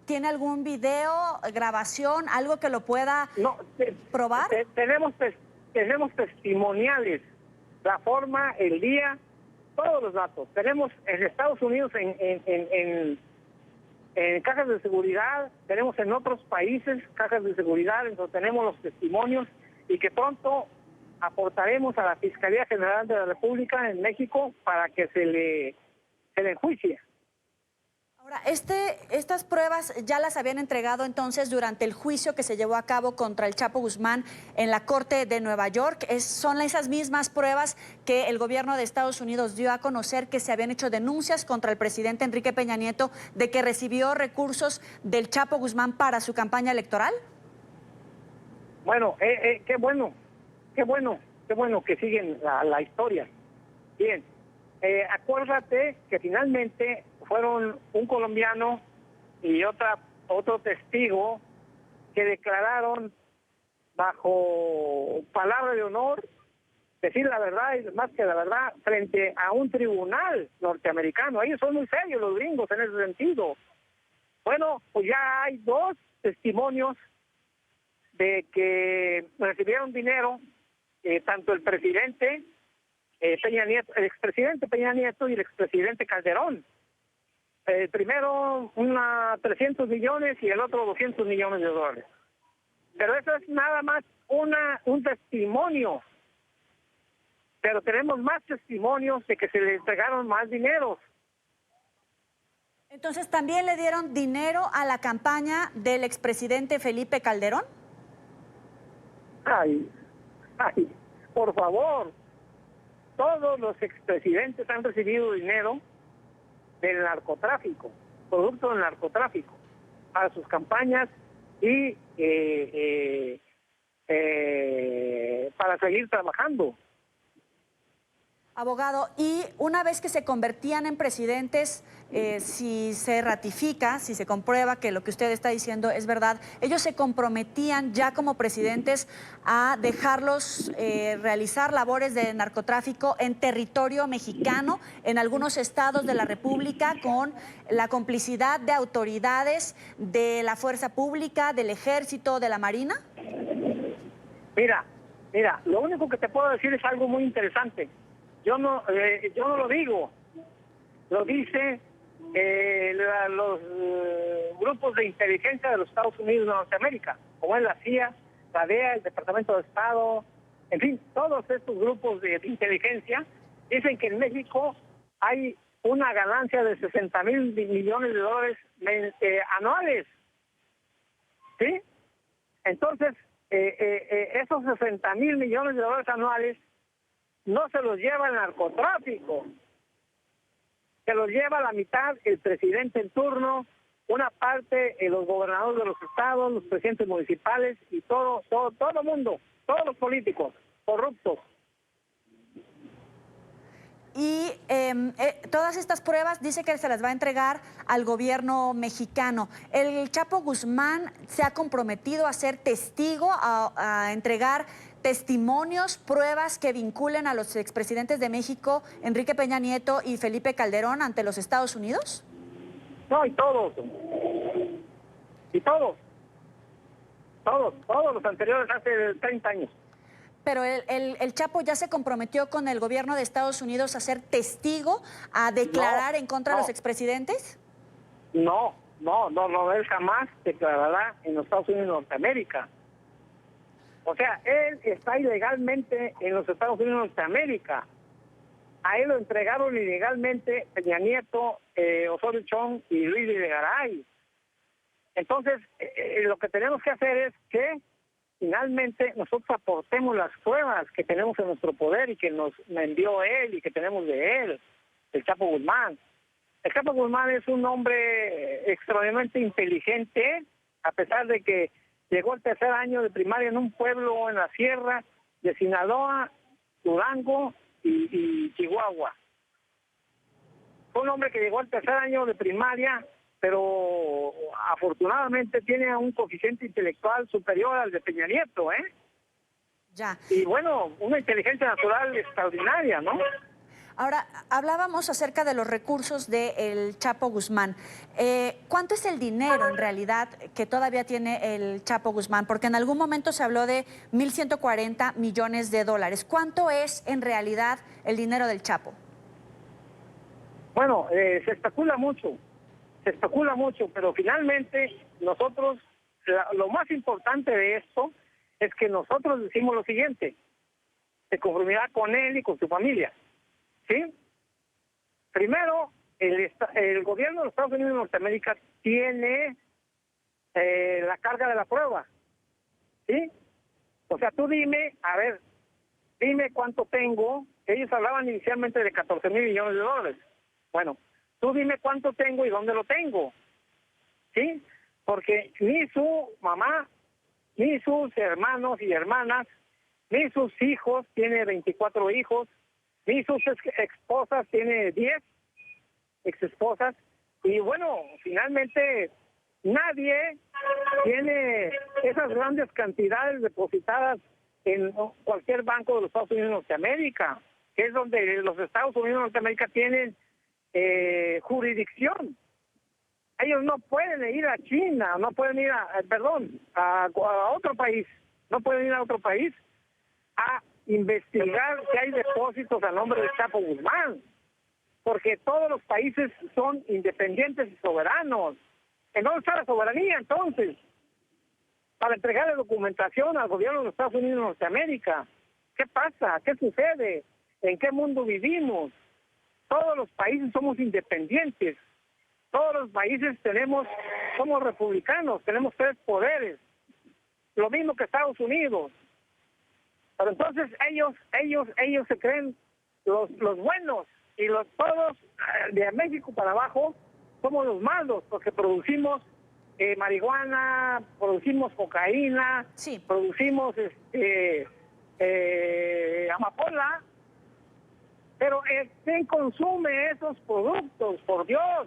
¿Tiene algún video, grabación, algo que lo pueda probar? Tenemos testimoniales, la forma, el día, todos los datos. Tenemos en Estados Unidos en cajas de seguridad, tenemos en otros países cajas de seguridad, entonces tenemos los testimonios y que pronto aportaremos a la Fiscalía General de la República en México para que se le enjuicie. Ahora, estas pruebas ya las habían entregado entonces durante el juicio que se llevó a cabo contra el Chapo Guzmán en la Corte de Nueva York. Son esas mismas pruebas que el gobierno de Estados Unidos dio a conocer que se habían hecho denuncias contra el presidente Enrique Peña Nieto de que recibió recursos del Chapo Guzmán para su campaña electoral. Bueno, qué bueno que siguen la historia. Bien. Acuérdate que finalmente fueron un colombiano y otro testigo que declararon bajo palabra de honor decir la verdad y más que la verdad frente a un tribunal norteamericano. Ellos son muy serios los gringos en ese sentido. Bueno, pues ya hay 2 testimonios de que recibieron dinero, tanto el presidente Peña Nieto, el expresidente Peña Nieto y el expresidente Calderón. El primero 300 millones y el otro 200 millones de dólares. Pero eso es nada más un testimonio. Pero tenemos más testimonios de que se le entregaron más dinero. Entonces, ¿también le dieron dinero a la campaña del expresidente Felipe Calderón? Ay, por favor. Todos los expresidentes han recibido dinero del narcotráfico, producto del narcotráfico, para sus campañas y para seguir trabajando. Abogado, y una vez que se convertían en presidentes, si se ratifica, si se comprueba que lo que usted está diciendo es verdad, ellos se comprometían ya como presidentes a dejarlos realizar labores de narcotráfico en territorio mexicano, en algunos estados de la República, con la complicidad de autoridades de la fuerza pública, del ejército, de la marina. Mira, lo único que te puedo decir es algo muy interesante. Yo no lo digo, lo dice los grupos de inteligencia de los Estados Unidos de Norteamérica, como es la CIA, la DEA, el Departamento de Estado, en fin, todos estos grupos de inteligencia dicen que en México hay una ganancia de 60,000 millones de dólares anuales, ¿sí? Entonces, esos 60,000 millones de dólares anuales no se los lleva el narcotráfico, se los lleva la mitad el presidente en turno, una parte los gobernadores de los estados, los presidentes municipales y todo el mundo, todos los políticos corruptos. Y todas estas pruebas dice que se las va a entregar al gobierno mexicano. El Chapo Guzmán se ha comprometido a ser testigo, a entregar testimonios, pruebas que vinculen a los expresidentes de México, Enrique Peña Nieto y Felipe Calderón, ante los Estados Unidos. No, y todos los anteriores hace 30 años. Pero el Chapo ya se comprometió con el gobierno de Estados Unidos a ser testigo, a declarar en contra de los expresidentes. No, él jamás declarará en los Estados Unidos de Norteamérica. O sea, él está ilegalmente en los Estados Unidos de Norteamérica. A él lo entregaron ilegalmente Peña Nieto, Osorio Chong y Luis Videgaray. Entonces, lo que tenemos que hacer es que finalmente nosotros aportemos las pruebas que tenemos en nuestro poder y que nos envió él y que tenemos de él, el Chapo Guzmán. El Chapo Guzmán es un hombre extraordinariamente inteligente, a pesar de que llegó al tercer año de primaria en un pueblo en la sierra de Sinaloa, Durango y Chihuahua. Fue un hombre que llegó al tercer año de primaria, pero afortunadamente tiene un coeficiente intelectual superior al de Peña Nieto, Ya. Y bueno, una inteligencia natural extraordinaria, ¿no? Ahora, hablábamos acerca de los recursos del Chapo Guzmán. ¿Cuánto es el dinero en realidad que todavía tiene el Chapo Guzmán? Porque en algún momento se habló de 1.140 millones de dólares. ¿Cuánto es en realidad el dinero del Chapo? Bueno, se especula mucho, pero finalmente nosotros, lo más importante de esto es que nosotros decimos lo siguiente: de conformidad con él y con su familia. ¿Sí? Primero, el gobierno de los Estados Unidos de Norteamérica tiene la carga de la prueba. ¿Sí? O sea, tú dime cuánto tengo. Ellos hablaban inicialmente de 14,000 millones de dólares. Bueno, tú dime cuánto tengo y dónde lo tengo. ¿Sí? Porque ni su mamá, ni sus hermanos y hermanas, ni sus hijos, tiene 24 hijos, ni sus esposas, tiene 10 exesposas, y bueno, finalmente nadie tiene esas grandes cantidades depositadas en cualquier banco de los Estados Unidos de Norteamérica, que es donde los Estados Unidos de Norteamérica tienen jurisdicción. Ellos no pueden ir a China, no pueden ir a otro país, no pueden ir a otro país a investigar si hay depósitos a nombre de Chapo Guzmán, porque todos los países son independientes y soberanos. ¿En dónde está la soberanía entonces? Para entregarle documentación al gobierno de los Estados Unidos de Norteamérica. ¿Qué pasa? ¿Qué sucede? ¿En qué mundo vivimos? Todos los países somos independientes. Todos los países somos republicanos, tenemos 3 poderes. Lo mismo que Estados Unidos. Pero entonces ellos se creen los buenos, y todos de México para abajo somos los malos, porque producimos marihuana, producimos cocaína, producimos amapola. Pero ¿quién consume esos productos? Por Dios.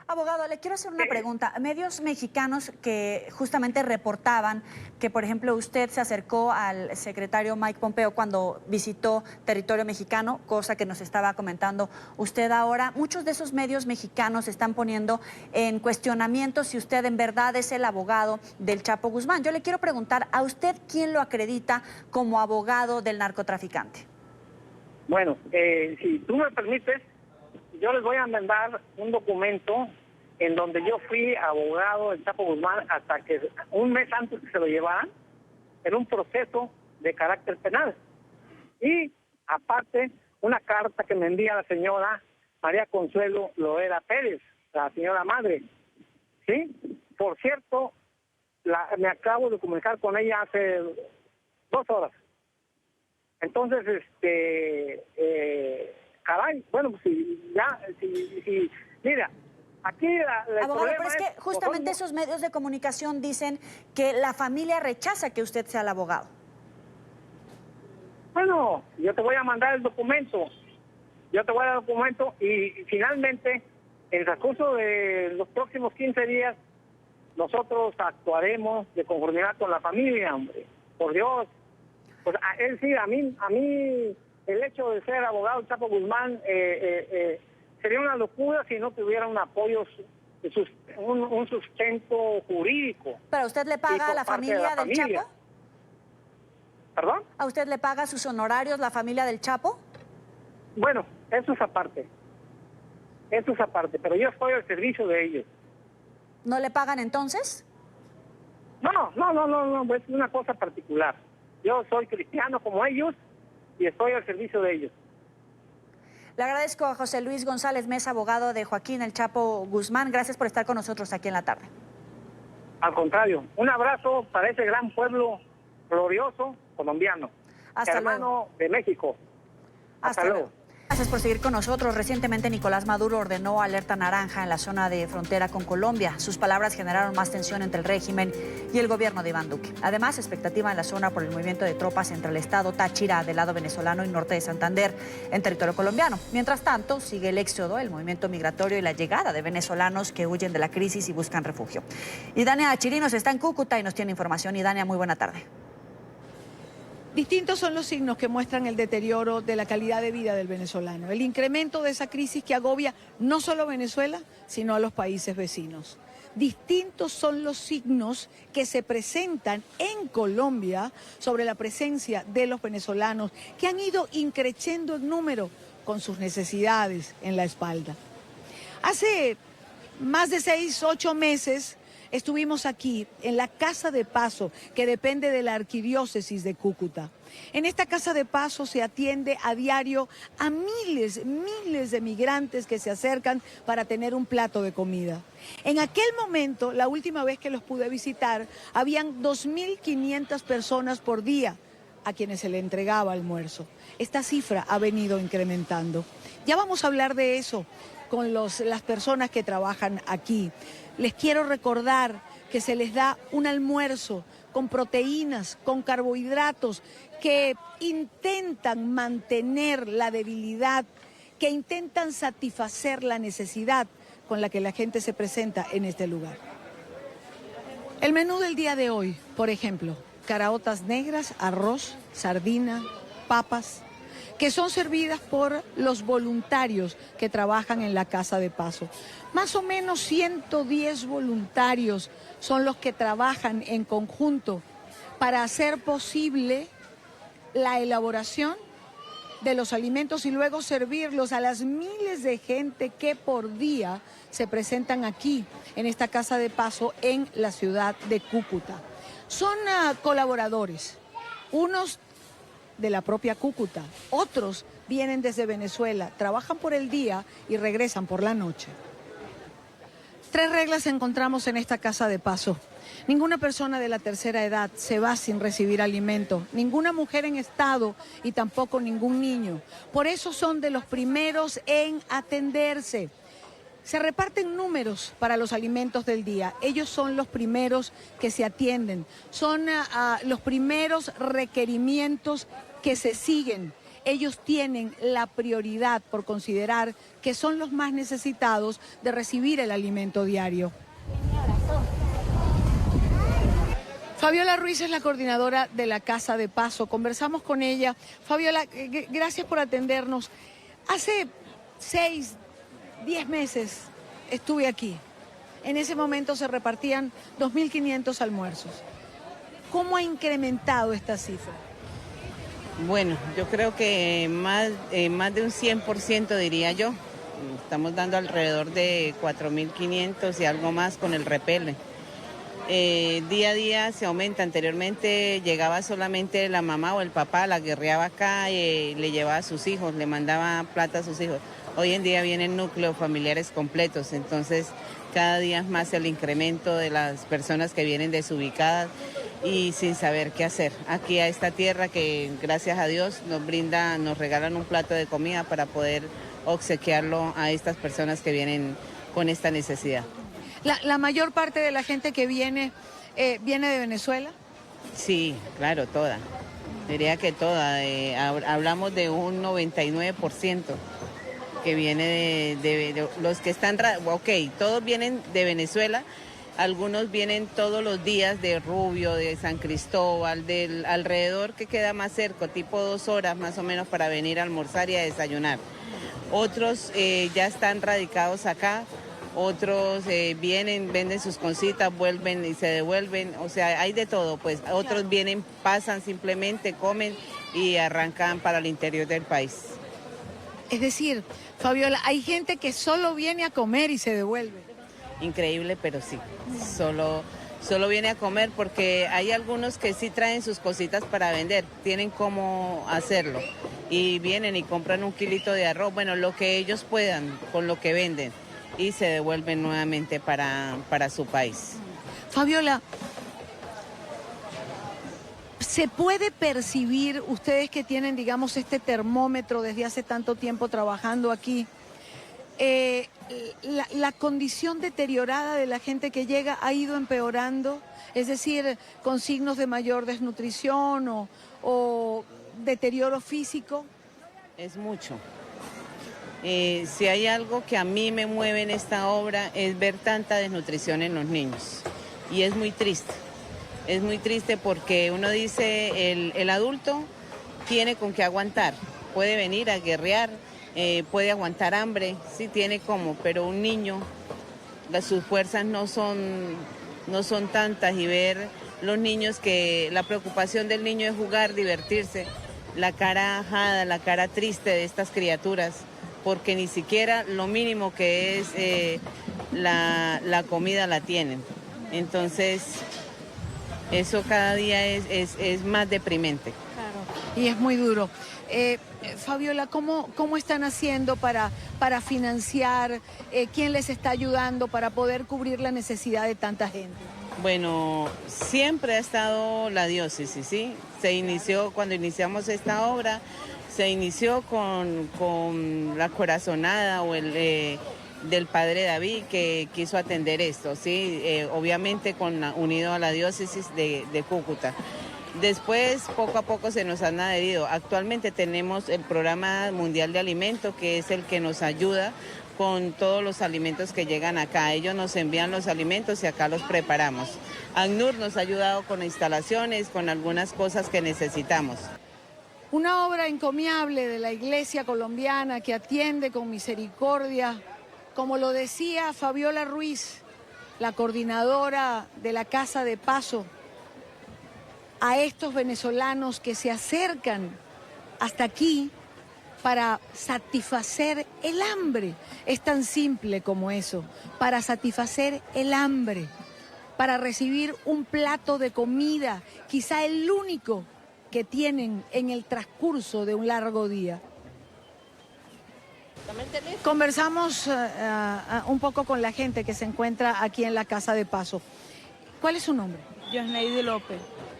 Abogado, le quiero hacer una pregunta. Medios mexicanos que justamente reportaban que, por ejemplo, usted se acercó al secretario Mike Pompeo cuando visitó territorio mexicano, cosa que nos estaba comentando usted ahora. Muchos de esos medios mexicanos están poniendo en cuestionamiento si usted en verdad es el abogado del Chapo Guzmán. Yo le quiero preguntar, ¿a usted quién lo acredita como abogado del narcotraficante? Bueno, si tú me permites, yo les voy a mandar un documento en donde yo fui abogado del Chapo Guzmán hasta que un mes antes que se lo llevaran, en un proceso de carácter penal. Y aparte, una carta que me envía la señora María Consuelo Loera Pérez, la señora madre. ¿Sí? Por cierto, me acabo de comunicar con ella hace 2 horas. Entonces, caray, bueno, pues si mira, aquí el abogado, pero es que es, justamente esos medios de comunicación dicen que la familia rechaza que usted sea el abogado. Bueno, yo te voy a mandar el documento. Y finalmente, en el transcurso de los próximos 15 días, nosotros actuaremos de conformidad con la familia, hombre. Por Dios. Pues es decir, a mí el hecho de ser abogado Chapo Guzmán sería una locura si no tuviera un apoyo, un sustento jurídico. ¿Pero usted le paga a la familia del Chapo? ¿Perdón? ¿A usted le paga sus honorarios la familia del Chapo? Bueno, eso es aparte, pero yo estoy al servicio de ellos. ¿No le pagan entonces? No, es una cosa particular. Yo soy cristiano como ellos y estoy al servicio de ellos. Le agradezco a José Luis González Mesa, abogado de Joaquín El Chapo Guzmán. Gracias por estar con nosotros aquí en la tarde. Al contrario, un abrazo para ese gran pueblo glorioso colombiano, hermano de México. Hasta luego. Gracias por seguir con nosotros. Recientemente Nicolás Maduro ordenó alerta naranja en la zona de frontera con Colombia. Sus palabras generaron más tensión entre el régimen y el gobierno de Iván Duque. Además, expectativa en la zona por el movimiento de tropas entre el estado Táchira del lado venezolano y norte de Santander en territorio colombiano. Mientras tanto, sigue el éxodo, el movimiento migratorio y la llegada de venezolanos que huyen de la crisis y buscan refugio. Idania Chirinos está en Cúcuta y nos tiene información. Idania, muy buena tarde. Distintos son los signos que muestran el deterioro de la calidad de vida del venezolano, el incremento de esa crisis que agobia no solo a Venezuela, sino a los países vecinos. Distintos son los signos que se presentan en Colombia sobre la presencia de los venezolanos que han ido increciendo en número con sus necesidades en la espalda. Hace más de 6, 8 meses estuvimos aquí en la Casa de Paso, que depende de la Arquidiócesis de Cúcuta. En esta Casa de Paso se atiende a diario a miles de migrantes que se acercan para tener un plato de comida. En aquel momento, la última vez que los pude visitar, habían 2.500 personas por día a quienes se le entregaba almuerzo. Esta cifra ha venido incrementando. Ya vamos a hablar de eso con las personas que trabajan aquí. Les quiero recordar que se les da un almuerzo con proteínas, con carbohidratos, que intentan mantener la debilidad, que intentan satisfacer la necesidad con la que la gente se presenta en este lugar. El menú del día de hoy, por ejemplo, caraotas negras, arroz, sardina, papas, que son servidas por los voluntarios que trabajan en la Casa de Paso. Más o menos 110 voluntarios son los que trabajan en conjunto para hacer posible la elaboración de los alimentos y luego servirlos a las miles de gente que por día se presentan aquí en esta Casa de Paso en la ciudad de Cúcuta. Son colaboradores, unos de la propia Cúcuta, otros vienen desde Venezuela, trabajan por el día y regresan por la noche. 3 reglas encontramos en esta Casa de Paso. Ninguna persona de la tercera edad se va sin recibir alimento, ninguna mujer en estado y tampoco ningún niño. Por eso son de los primeros en atenderse. Se reparten números para los alimentos del día. Ellos son los primeros que se atienden. Son los primeros requerimientos que se siguen. ellos tienen la prioridad por considerar que son los más necesitados de recibir el alimento diario. Fabiola Ruiz es la coordinadora de la Casa de Paso. Conversamos con ella. Fabiola, gracias por atendernos. Hace 6, 10 meses estuve aquí. En ese momento se repartían 2.500 almuerzos. ¿Cómo ha incrementado esta cifra? Bueno, yo creo que más de un 100% diría yo. Estamos dando alrededor de 4.500 y algo más con el repele. Día a día se aumenta. Anteriormente llegaba solamente la mamá o el papá, la guerreaba acá y le llevaba a sus hijos, le mandaba plata a sus hijos. Hoy en día vienen núcleos familiares completos, entonces cada día es más el incremento de las personas que vienen desubicadas y sin saber qué hacer. Aquí a esta tierra que gracias a Dios nos regalan un plato de comida para poder obsequiarlo a estas personas que vienen con esta necesidad. La mayor parte de la gente que viene de Venezuela. Sí, claro, toda. Diría que toda. Hablamos de un 99% que viene de los que están... Ok, todos vienen de Venezuela. Algunos vienen todos los días de Rubio, de San Cristóbal, del alrededor que queda más cerca, tipo 2 horas más o menos para venir a almorzar y a desayunar. Otros ya están radicados acá. Otros vienen, venden sus cositas, vuelven y se devuelven, o sea, hay de todo, pues otros vienen, pasan simplemente, comen y arrancan para el interior del país. Es decir, Fabiola, hay gente que solo viene a comer y se devuelve. Increíble, pero sí, solo viene a comer porque hay algunos que sí traen sus cositas para vender, tienen cómo hacerlo y vienen y compran un kilito de arroz, bueno, lo que ellos puedan con lo que venden. Y se devuelven nuevamente para su país. Fabiola, ¿se puede percibir, ustedes que tienen, digamos, este termómetro desde hace tanto tiempo trabajando aquí, la condición deteriorada de la gente que llega ha ido empeorando? Es decir, con signos de mayor desnutrición o deterioro físico. Es mucho. Si hay algo que a mí me mueve en esta obra es ver tanta desnutrición en los niños. Y es muy triste. Es muy triste porque uno dice, el adulto tiene con qué aguantar. Puede venir a guerrear, puede aguantar hambre, sí tiene cómo, pero un niño, sus fuerzas no son tantas y ver los niños que la preocupación del niño es jugar, divertirse, la cara ajada, la cara triste de estas criaturas, porque ni siquiera lo mínimo que es la comida la tienen. Entonces, eso cada día es más deprimente. Claro, y es muy duro. Fabiola, ¿cómo están haciendo para financiar? ¿Quién les está ayudando para poder cubrir la necesidad de tanta gente? Bueno, siempre ha estado la diócesis, ¿sí? Se inició, cuando iniciamos esta obra, se inició con la corazonada o del padre David que quiso atender esto, ¿sí? Obviamente unido a la diócesis de Cúcuta. Después, poco a poco se nos han adherido. Actualmente tenemos el Programa Mundial de Alimentos, que es el que nos ayuda con todos los alimentos que llegan acá. Ellos nos envían los alimentos y acá los preparamos. ACNUR nos ha ayudado con instalaciones, con algunas cosas que necesitamos. Una obra encomiable de la Iglesia colombiana que atiende con misericordia, como lo decía Fabiola Ruiz, la coordinadora de la Casa de Paso, a estos venezolanos que se acercan hasta aquí para satisfacer el hambre. Es tan simple como eso, para satisfacer el hambre, para recibir un plato de comida, quizá el único que tienen en el transcurso de un largo día. Conversamos un poco con la gente que se encuentra aquí en la Casa de Paso. ¿Cuál es su nombre? Yosneidi López.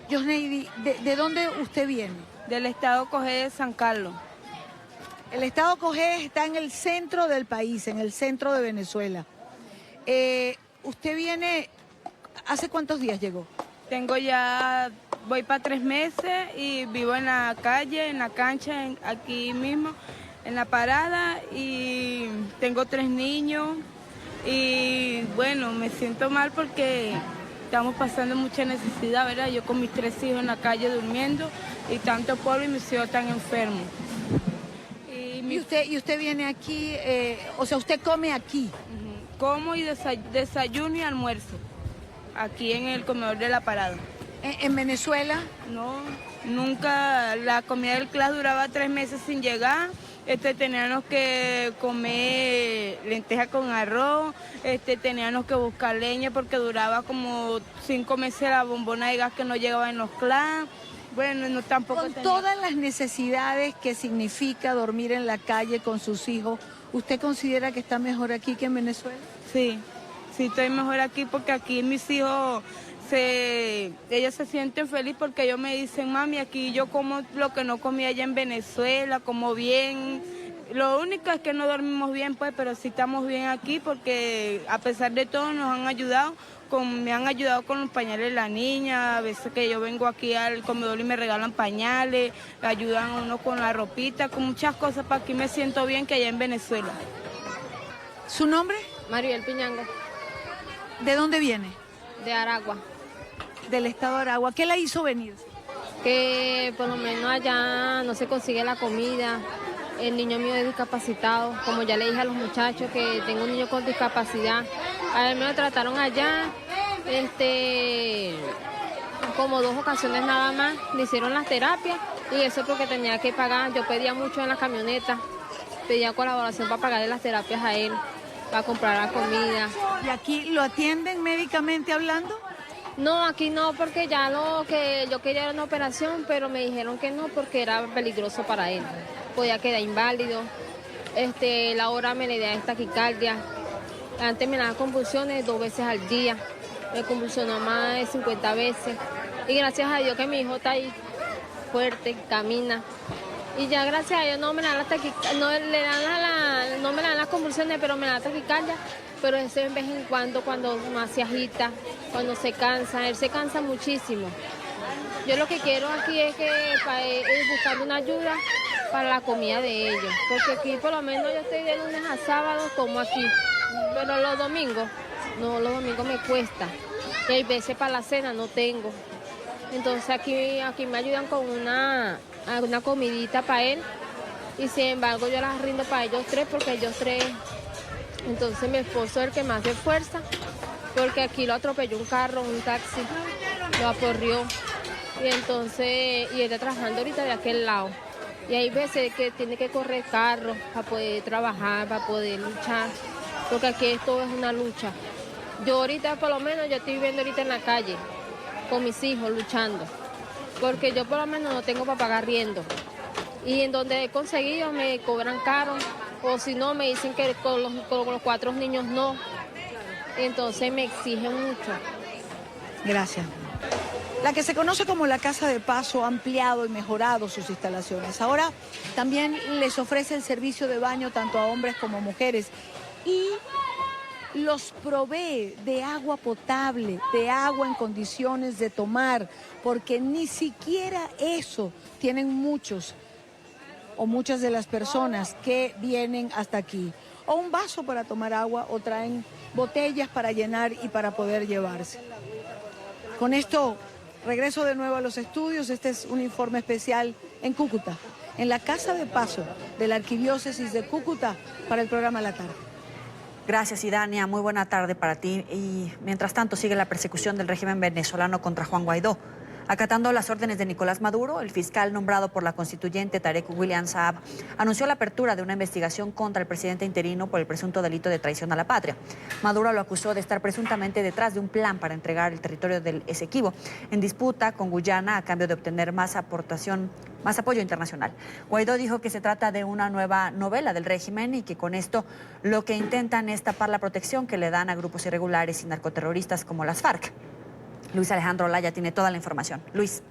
Yosneidi, ¿de dónde usted viene? Del estado Cogé de San Carlos. El estado Cogé está en el centro del país, en el centro de Venezuela. ¿Usted viene, hace cuántos días llegó? Tengo ya voy para 3 meses y vivo en la calle, en la cancha, aquí mismo, en la parada, y tengo 3 niños y bueno, me siento mal porque estamos pasando mucha necesidad, ¿verdad? Yo con mis 3 hijos en la calle durmiendo y tanto polvo y mis hijos están enfermos. ¿Y usted viene aquí, o sea, usted come aquí? Como y desayuno y almuerzo, aquí en el comedor de la parada. ¿En Venezuela? No, nunca. La comida del CLAS duraba 3 meses sin llegar. Teníamos que comer lentejas con arroz, teníamos que buscar leña porque duraba como 5 meses la bombona de gas que no llegaba en los CLAS. Bueno, no tampoco. Con todas las necesidades que significa dormir en la calle con sus hijos, ¿usted considera que está mejor aquí que en Venezuela? Sí, sí estoy mejor aquí porque aquí mis hijos, ellos se sienten felices porque ellos me dicen, mami, aquí yo como lo que no comía allá en Venezuela, como bien. Lo único es que no dormimos bien, pues, pero sí estamos bien aquí porque a pesar de todo nos han ayudado. Me han ayudado con los pañales de la niña, a veces que yo vengo aquí al comedor y me regalan pañales, le ayudan a uno con la ropita, con muchas cosas, para aquí me siento bien que allá en Venezuela. ¿Su nombre? Maribel Piñango. ¿De dónde viene? De Aragua. Del estado de Aragua. ¿Qué la hizo venir? Que por lo menos allá no se consigue la comida. El niño mío es discapacitado, como ya le dije a los muchachos que tengo un niño con discapacidad. A él me lo trataron allá, como 2 ocasiones nada más, le hicieron las terapias y eso porque tenía que pagar. Yo pedía mucho en la camioneta, pedía colaboración para pagarle las terapias a él, para comprar la comida. ¿Y aquí lo atienden médicamente hablando? No, aquí no, porque ya lo que yo quería era una operación, pero me dijeron que no porque era peligroso para él. Podía quedar inválido, la hora me le da taquicardia. Antes me daba convulsiones 2 veces al día, me convulsionó más de 50 veces. Y gracias a Dios que mi hijo está ahí fuerte, camina. Y ya gracias a Dios no me dan no me dan las convulsiones, pero me da taquicardia. Pero eso de vez en cuando más se agita, cuando se cansa, él se cansa muchísimo. Yo lo que quiero aquí es buscar una ayuda para la comida de ellos, porque aquí por lo menos yo estoy de lunes a sábado como aquí, pero los domingos me cuesta, y hay veces para la cena no tengo. Entonces aquí me ayudan con una comidita para él, y sin embargo yo las rindo para ellos 3 porque ellos 3. Entonces mi esposo es el que más se esfuerza, porque aquí lo atropelló un carro, un taxi, lo aporrió, y entonces, y él está trabajando ahorita de aquel lado. Y hay veces que tiene que correr carro para poder trabajar, para poder luchar, porque aquí todo es una lucha. Yo ahorita, por lo menos, yo estoy viviendo ahorita en la calle, con mis hijos, luchando, porque yo por lo menos no tengo para pagar riendo. Y en donde he conseguido me cobran caro, o si no me dicen que con los 4 niños no. Entonces me exigen mucho. Gracias. La que se conoce como la Casa de Paso ha ampliado y mejorado sus instalaciones. Ahora también les ofrece el servicio de baño tanto a hombres como a mujeres y los provee de agua potable, de agua en condiciones de tomar, porque ni siquiera eso tienen muchos o muchas de las personas que vienen hasta aquí. O un vaso para tomar agua o traen botellas para llenar y para poder llevarse. Con esto regreso de nuevo a los estudios. Este es un informe especial en Cúcuta, en la Casa de Paso de la Arquidiócesis de Cúcuta para el programa La Tarde. Gracias, Idania. Muy buena tarde para ti. Y mientras tanto sigue la persecución del régimen venezolano contra Juan Guaidó. Acatando las órdenes de Nicolás Maduro, el fiscal nombrado por la constituyente Tarek William Saab anunció la apertura de una investigación contra el presidente interino por el presunto delito de traición a la patria. Maduro lo acusó de estar presuntamente detrás de un plan para entregar el territorio del Esequibo en disputa con Guyana a cambio de obtener más apoyo internacional. Guaidó dijo que se trata de una nueva novela del régimen y que con esto lo que intentan es tapar la protección que le dan a grupos irregulares y narcoterroristas como las FARC. Luis Alejandro Olaya tiene toda la información. Luis.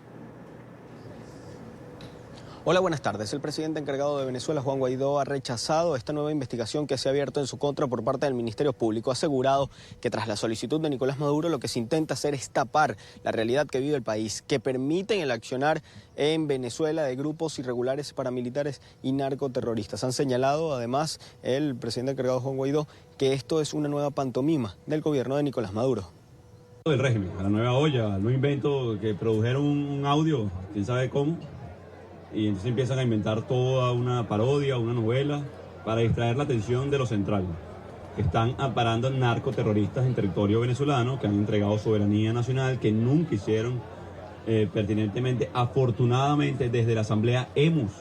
Hola, buenas tardes. El presidente encargado de Venezuela, Juan Guaidó, ha rechazado esta nueva investigación que se ha abierto en su contra por parte del Ministerio Público. Ha asegurado que tras la solicitud de Nicolás Maduro lo que se intenta hacer es tapar la realidad que vive el país, que permiten el accionar en Venezuela de grupos irregulares, paramilitares y narcoterroristas. Han señalado, además, el presidente encargado, Juan Guaidó, que esto es una nueva pantomima del gobierno de Nicolás Maduro. Del régimen, a la nueva olla, al nuevo invento que produjeron un audio, quién sabe cómo, y entonces empiezan a inventar toda una parodia, una novela, para distraer la atención de lo central, que están amparando narcoterroristas en territorio venezolano, que han entregado soberanía nacional, que nunca hicieron pertinentemente. Afortunadamente, desde la Asamblea hemos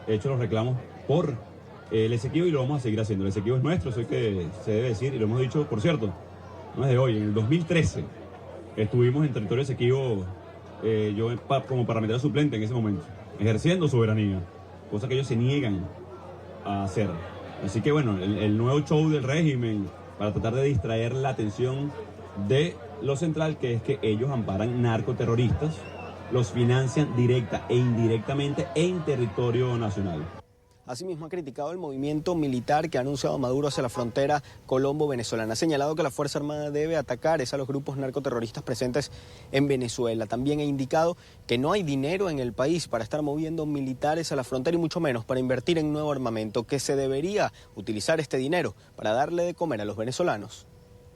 hecho los reclamos por el Esequibo y lo vamos a seguir haciendo. El Esequibo es nuestro, eso es que se debe decir, y lo hemos dicho, por cierto, no es de hoy, en el 2013 estuvimos en territorio Esequibo, yo como parlamentario suplente en ese momento, ejerciendo soberanía, cosa que ellos se niegan a hacer. Así que bueno, el nuevo show del régimen para tratar de distraer la atención de lo central, que es que ellos amparan narcoterroristas, los financian directa e indirectamente en territorio nacional. Asimismo, ha criticado el movimiento militar que ha anunciado Maduro hacia la frontera colombo-venezolana. Ha señalado que la Fuerza Armada debe atacar a los grupos narcoterroristas presentes en Venezuela. También ha indicado que no hay dinero en el país para estar moviendo militares a la frontera y mucho menos para invertir en nuevo armamento, que se debería utilizar este dinero para darle de comer a los venezolanos.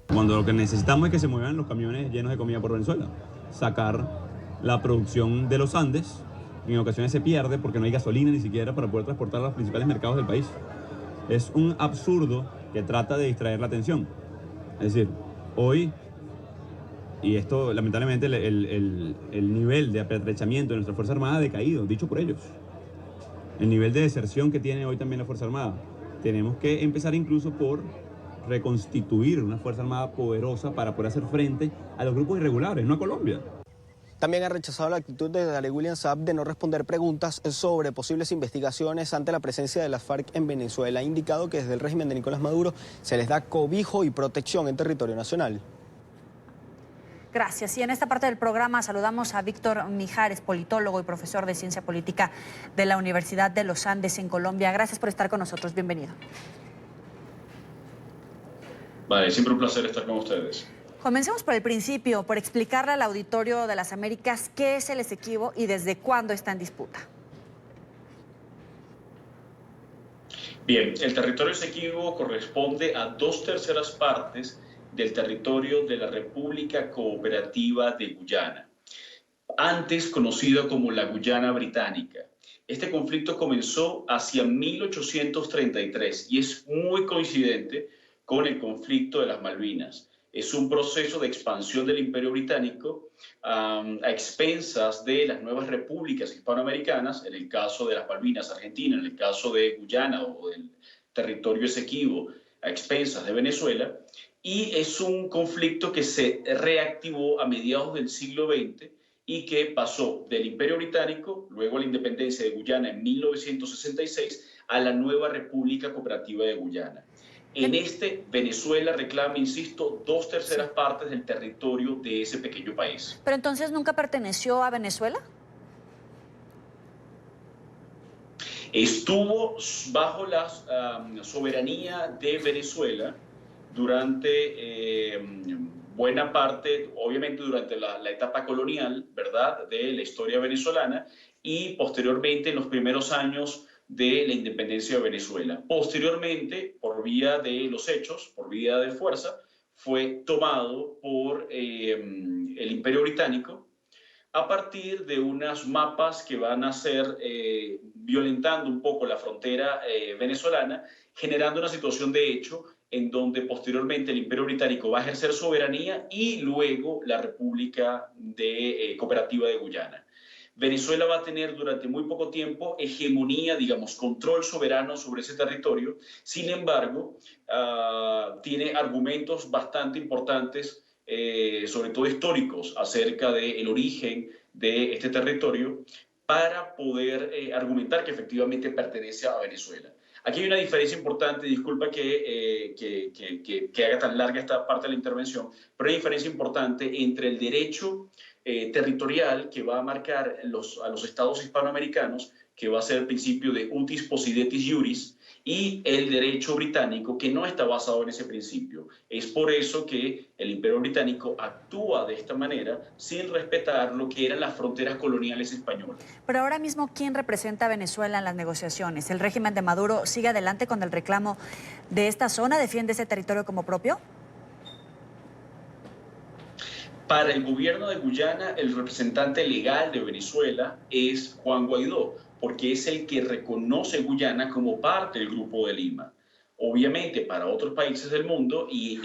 Cuando lo que necesitamos es que se muevan los camiones llenos de comida por Venezuela, sacar la producción de los Andes. En ocasiones se pierde porque no hay gasolina ni siquiera para poder transportar a los principales mercados del país. Es un absurdo que trata de distraer la atención. Es decir, hoy, y esto lamentablemente el nivel de apertrechamiento de nuestra Fuerza Armada ha decaído, dicho por ellos. El nivel de deserción que tiene hoy también la Fuerza Armada. Tenemos que empezar incluso por reconstituir una Fuerza Armada poderosa para poder hacer frente a los grupos irregulares, no a Colombia. También ha rechazado la actitud de Darek William Saab de no responder preguntas sobre posibles investigaciones ante la presencia de las FARC en Venezuela. Ha indicado que desde el régimen de Nicolás Maduro se les da cobijo y protección en territorio nacional. Gracias. Y en esta parte del programa saludamos a Víctor Mijares, politólogo y profesor de Ciencia Política de la Universidad de los Andes en Colombia. Gracias por estar con nosotros. Bienvenido. Vale, siempre un placer estar con ustedes. Comencemos por el principio, por explicarle al auditorio de las Américas qué es el Esequibo y desde cuándo está en disputa. Bien, el territorio Esequibo corresponde a 2/3 partes del territorio de la República Cooperativa de Guyana, antes conocido como la Guyana Británica. Este conflicto comenzó hacia 1833 y es muy coincidente con el conflicto de las Malvinas. Es un proceso de expansión del Imperio Británico a expensas de las nuevas repúblicas hispanoamericanas, en el caso de las Malvinas, Argentina, en el caso de Guyana o del territorio Esequibo, a expensas de Venezuela, y es un conflicto que se reactivó a mediados del siglo XX y que pasó del Imperio Británico, luego a la independencia de Guyana en 1966, a la nueva República Cooperativa de Guyana. En Venezuela reclama, insisto, 2/3 partes del territorio de ese pequeño país. ¿Pero entonces nunca perteneció a Venezuela? Estuvo bajo la soberanía de Venezuela durante buena parte, obviamente durante la etapa colonial, ¿verdad?, de la historia venezolana y posteriormente en los primeros años de la independencia de Venezuela. Posteriormente, por vía de los hechos, por vía de fuerza, fue tomado por el Imperio Británico a partir de unas mapas que van a ser violentando un poco la frontera venezolana, generando una situación de hecho en donde posteriormente el Imperio Británico va a ejercer soberanía y luego la República Cooperativa de Guyana. Venezuela va a tener durante muy poco tiempo hegemonía, digamos, control soberano sobre ese territorio. Sin embargo, tiene argumentos bastante importantes, sobre todo históricos, acerca del origen de este territorio para poder argumentar que efectivamente pertenece a Venezuela. Aquí hay una diferencia importante, disculpa que haga tan larga esta parte de la intervención, pero hay una diferencia importante entre el derecho territorial que va a marcar a los estados hispanoamericanos, que va a ser el principio de utis possidetis iuris, y el derecho británico, que no está basado en ese principio. Es por eso que el Imperio Británico actúa de esta manera sin respetar lo que eran las fronteras coloniales españolas. Pero ahora mismo, ¿quién representa a Venezuela en las negociaciones? ¿El régimen de Maduro sigue adelante con el reclamo de esta zona? ¿Defiende ese territorio como propio? Para el gobierno de Guyana, el representante legal de Venezuela es Juan Guaidó, porque es el que reconoce Guyana como parte del Grupo de Lima. Obviamente, para otros países del mundo, y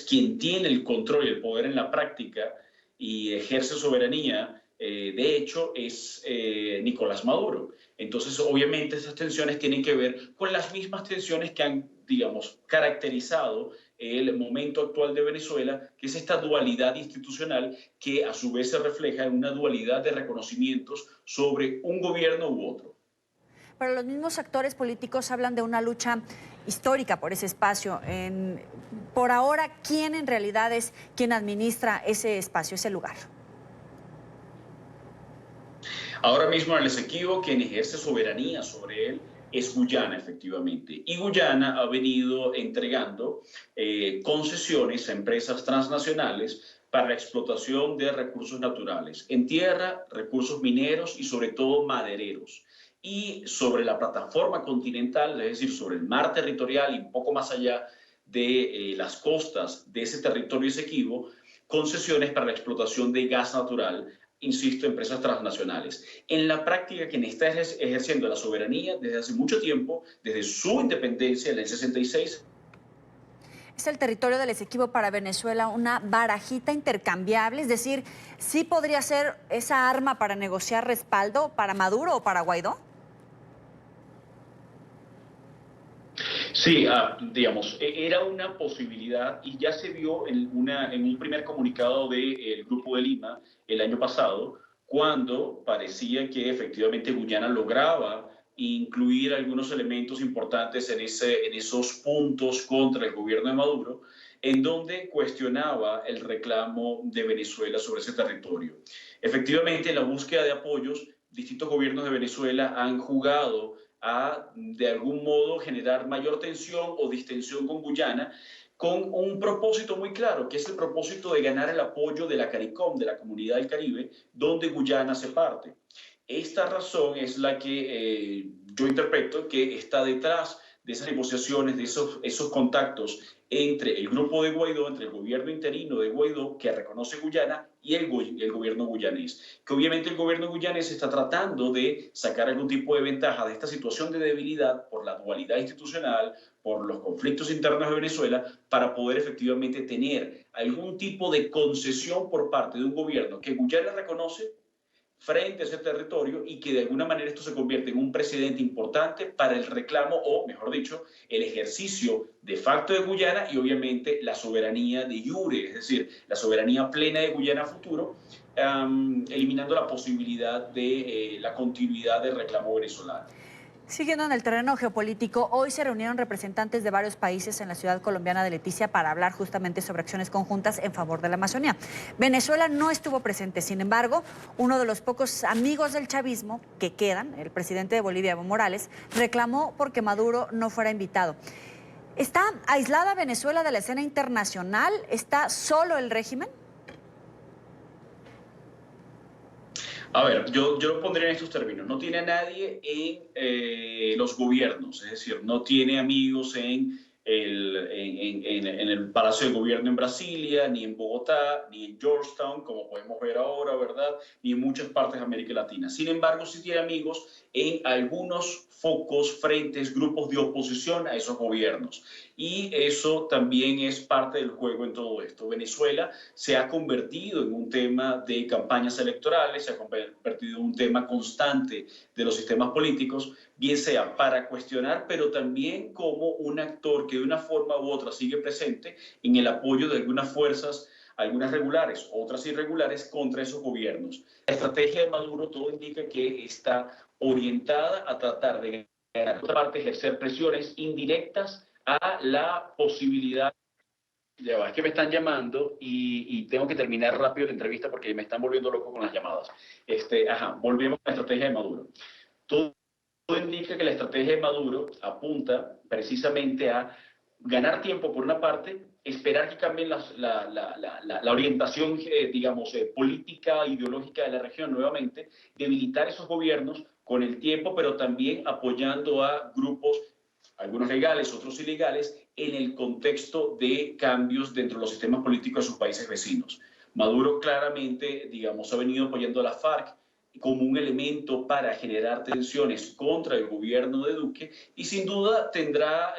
quien tiene el control y el poder en la práctica y ejerce soberanía, de hecho, es Nicolás Maduro. Entonces, obviamente, esas tensiones tienen que ver con las mismas tensiones que han, caracterizado el momento actual de Venezuela, que es esta dualidad institucional que a su vez se refleja en una dualidad de reconocimientos sobre un gobierno u otro. Pero los mismos actores políticos hablan de una lucha histórica por ese espacio. Por ahora, ¿quién en realidad es quien administra ese espacio, ese lugar? Ahora mismo en el Esequibo, quien ejerce soberanía sobre él es Guyana, efectivamente. Y Guyana ha venido entregando concesiones a empresas transnacionales para la explotación de recursos naturales, en tierra, recursos mineros y sobre todo madereros. Y sobre la plataforma continental, es decir, sobre el mar territorial y un poco más allá de las costas de ese territorio Esequibo, concesiones para la explotación de gas natural, insisto, empresas transnacionales. En la práctica, quien está ejerciendo la soberanía desde hace mucho tiempo, desde su independencia en el 66. ¿Es el territorio del Esequibo para Venezuela una barajita intercambiable? Es decir, ¿sí podría ser esa arma para negociar respaldo para Maduro o para Guaidó? Sí, era una posibilidad y ya se vio en un primer comunicado del Grupo de Lima el año pasado, cuando parecía que efectivamente Guyana lograba incluir algunos elementos importantes en esos puntos contra el gobierno de Maduro, en donde cuestionaba el reclamo de Venezuela sobre ese territorio. Efectivamente, en la búsqueda de apoyos, distintos gobiernos de Venezuela han jugado a, de algún modo, generar mayor tensión o distensión con Guyana, con un propósito muy claro, que es el propósito de ganar el apoyo de la CARICOM, de la Comunidad del Caribe, donde Guyana hace parte. Esta razón es la que yo interpreto que está detrás de esas negociaciones, de esos contactos entre el grupo de Guaidó, entre el gobierno interino de Guaidó, que reconoce Guyana, y el gobierno guyanés. Que obviamente el gobierno guyanés está tratando de sacar algún tipo de ventaja de esta situación de debilidad por la dualidad institucional, por los conflictos internos de Venezuela, para poder efectivamente tener algún tipo de concesión por parte de un gobierno que Guyana reconoce frente a ese territorio y que de alguna manera esto se convierte en un precedente importante para el reclamo o, mejor dicho, el ejercicio de facto de Guyana y obviamente la soberanía de iure, es decir, la soberanía plena de Guyana a futuro, eliminando la posibilidad de la continuidad del reclamo venezolano. Siguiendo en el terreno geopolítico, hoy se reunieron representantes de varios países en la ciudad colombiana de Leticia para hablar justamente sobre acciones conjuntas en favor de la Amazonía. Venezuela no estuvo presente, sin embargo, uno de los pocos amigos del chavismo que quedan, el presidente de Bolivia, Evo Morales, reclamó porque Maduro no fuera invitado. ¿Está aislada Venezuela de la escena internacional? ¿Está solo el régimen? A ver, yo lo pondría en estos términos. No tiene a nadie en los gobiernos, es decir, no tiene amigos en el Palacio de Gobierno en Brasilia, ni en Bogotá, ni en Georgetown, como podemos ver ahora, ¿verdad? Ni en muchas partes de América Latina. Sin embargo, sí tiene amigos en algunos focos, frentes, grupos de oposición a esos gobiernos. Y eso también es parte del juego en todo esto. Venezuela se ha convertido en un tema de campañas electorales, se ha convertido en un tema constante de los sistemas políticos, bien sea para cuestionar, pero también como un actor que de una forma u otra sigue presente en el apoyo de algunas fuerzas, algunas regulares, otras irregulares, contra esos gobiernos. La estrategia de Maduro todo indica que está orientada a tratar de ganar, por otra parte, ejercer presiones indirectas a la posibilidad. Ya va, es que me están llamando y tengo que terminar rápido la entrevista porque me están volviendo loco con las llamadas. Volvemos a la estrategia de Maduro. Todo indica que la estrategia de Maduro apunta precisamente a ganar tiempo por una parte, esperar que cambien la orientación, digamos, política, ideológica de la región nuevamente, debilitar esos gobiernos con el tiempo, pero también apoyando a grupos, algunos legales, otros ilegales, en el contexto de cambios dentro de los sistemas políticos de sus países vecinos. Maduro claramente, digamos, ha venido apoyando a la FARC como un elemento para generar tensiones contra el gobierno de Duque y sin duda tendrá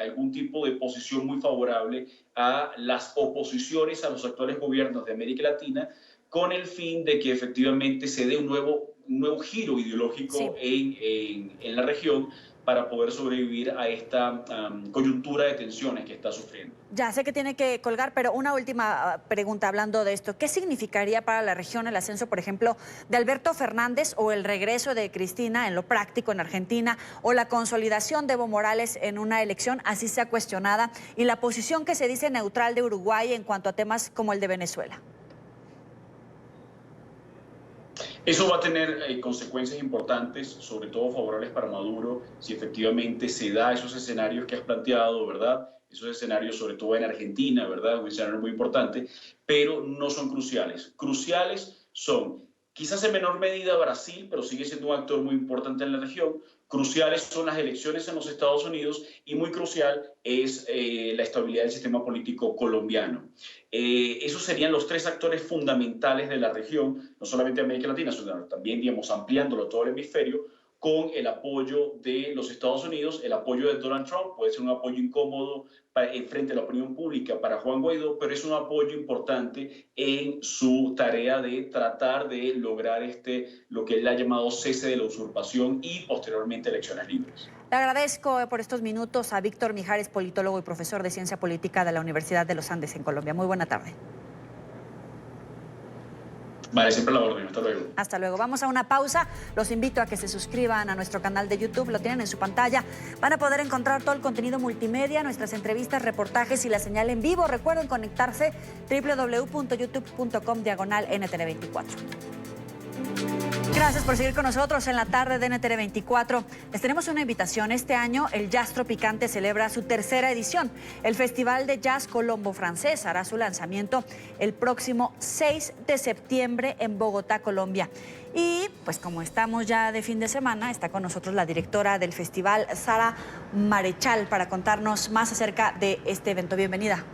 algún tipo de posición muy favorable a las oposiciones a los actuales gobiernos de América Latina con el fin de que efectivamente se dé un nuevo giro ideológico en la región para poder sobrevivir a esta coyuntura de tensiones que está sufriendo. Ya sé que tiene que colgar, pero una última pregunta hablando de esto. ¿Qué significaría para la región el ascenso, por ejemplo, de Alberto Fernández o el regreso de Cristina en lo práctico en Argentina o la consolidación de Evo Morales en una elección así sea cuestionada y la posición que se dice neutral de Uruguay en cuanto a temas como el de Venezuela? Eso va a tener consecuencias importantes, sobre todo favorables para Maduro, si efectivamente se da esos escenarios que has planteado, ¿verdad? Esos escenarios, sobre todo en Argentina, ¿verdad? Un escenario muy importante, pero no son cruciales. Cruciales son, quizás en menor medida Brasil, pero sigue siendo un actor muy importante en la región. Cruciales son las elecciones en los Estados Unidos y muy crucial es la estabilidad del sistema político colombiano. Esos serían los tres actores fundamentales de la región, no solamente de América Latina, sino también, digamos, ampliándolo a todo el hemisferio, con el apoyo de los Estados Unidos, el apoyo de Donald Trump, puede ser un apoyo incómodo frente a la opinión pública para Juan Guaidó, pero es un apoyo importante en su tarea de tratar de lograr lo que él ha llamado cese de la usurpación y posteriormente elecciones libres. Le agradezco por estos minutos a Víctor Mijares, politólogo y profesor de Ciencia Política de la Universidad de los Andes en Colombia. Muy buena tarde. Vale, siempre la orden. Hasta luego. Hasta luego. Vamos a una pausa. Los invito a que se suscriban a nuestro canal de YouTube. Lo tienen en su pantalla. Van a poder encontrar todo el contenido multimedia, nuestras entrevistas, reportajes y la señal en vivo. Recuerden conectarse www.youtube.com/NTN24. Gracias por seguir con nosotros en la tarde de NTN 24. Les tenemos una invitación. Este año el Jazz Tropicante celebra su tercera edición. El Festival de Jazz Colombo Francés hará su lanzamiento el próximo 6 de septiembre en Bogotá, Colombia. Y pues como estamos ya de fin de semana, está con nosotros la directora del festival, Sara Marechal, para contarnos más acerca de este evento. Bienvenida.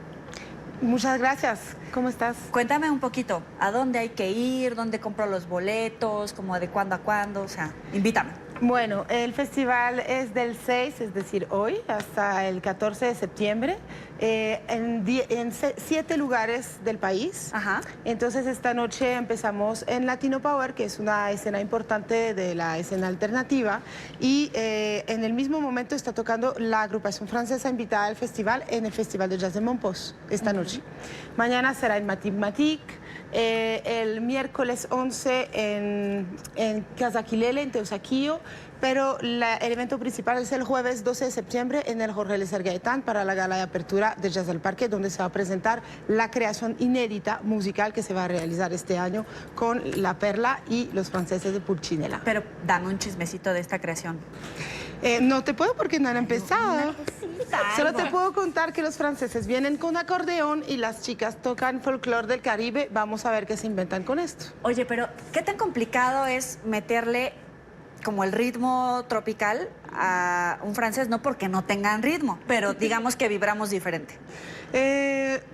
Muchas gracias. ¿Cómo estás? Cuéntame un poquito, ¿a dónde hay que ir? ¿Dónde compro los boletos? ¿Cómo de cuándo a cuándo? O sea, invítame. Bueno, el festival es del 6, es decir, hoy, hasta el 14 de septiembre, en 7 lugares del país. Ajá. Entonces, esta noche empezamos en Latino Power, que es una escena importante de la escena alternativa, y en el mismo momento está tocando la agrupación francesa invitada al festival en el Festival de Jazz de Montpós, esta noche. Mañana será en Mathematique. El miércoles 11 en Casaquilele, en Teusaquillo, pero el evento principal es el jueves 12 de septiembre en el Jorge Eliezer Gaitán para la gala de apertura de Jazz del Parque, donde se va a presentar la creación inédita musical que se va a realizar este año con La Perla y los franceses de Pulcinella. Pero dame un chismecito de esta creación. No te puedo porque no han empezado. Solo te puedo contar que los franceses vienen con acordeón y las chicas tocan folclore del Caribe. Vamos a ver qué se inventan con esto. Oye, pero ¿qué tan complicado es meterle como el ritmo tropical a un francés? No porque no tengan ritmo, pero digamos que vibramos diferente.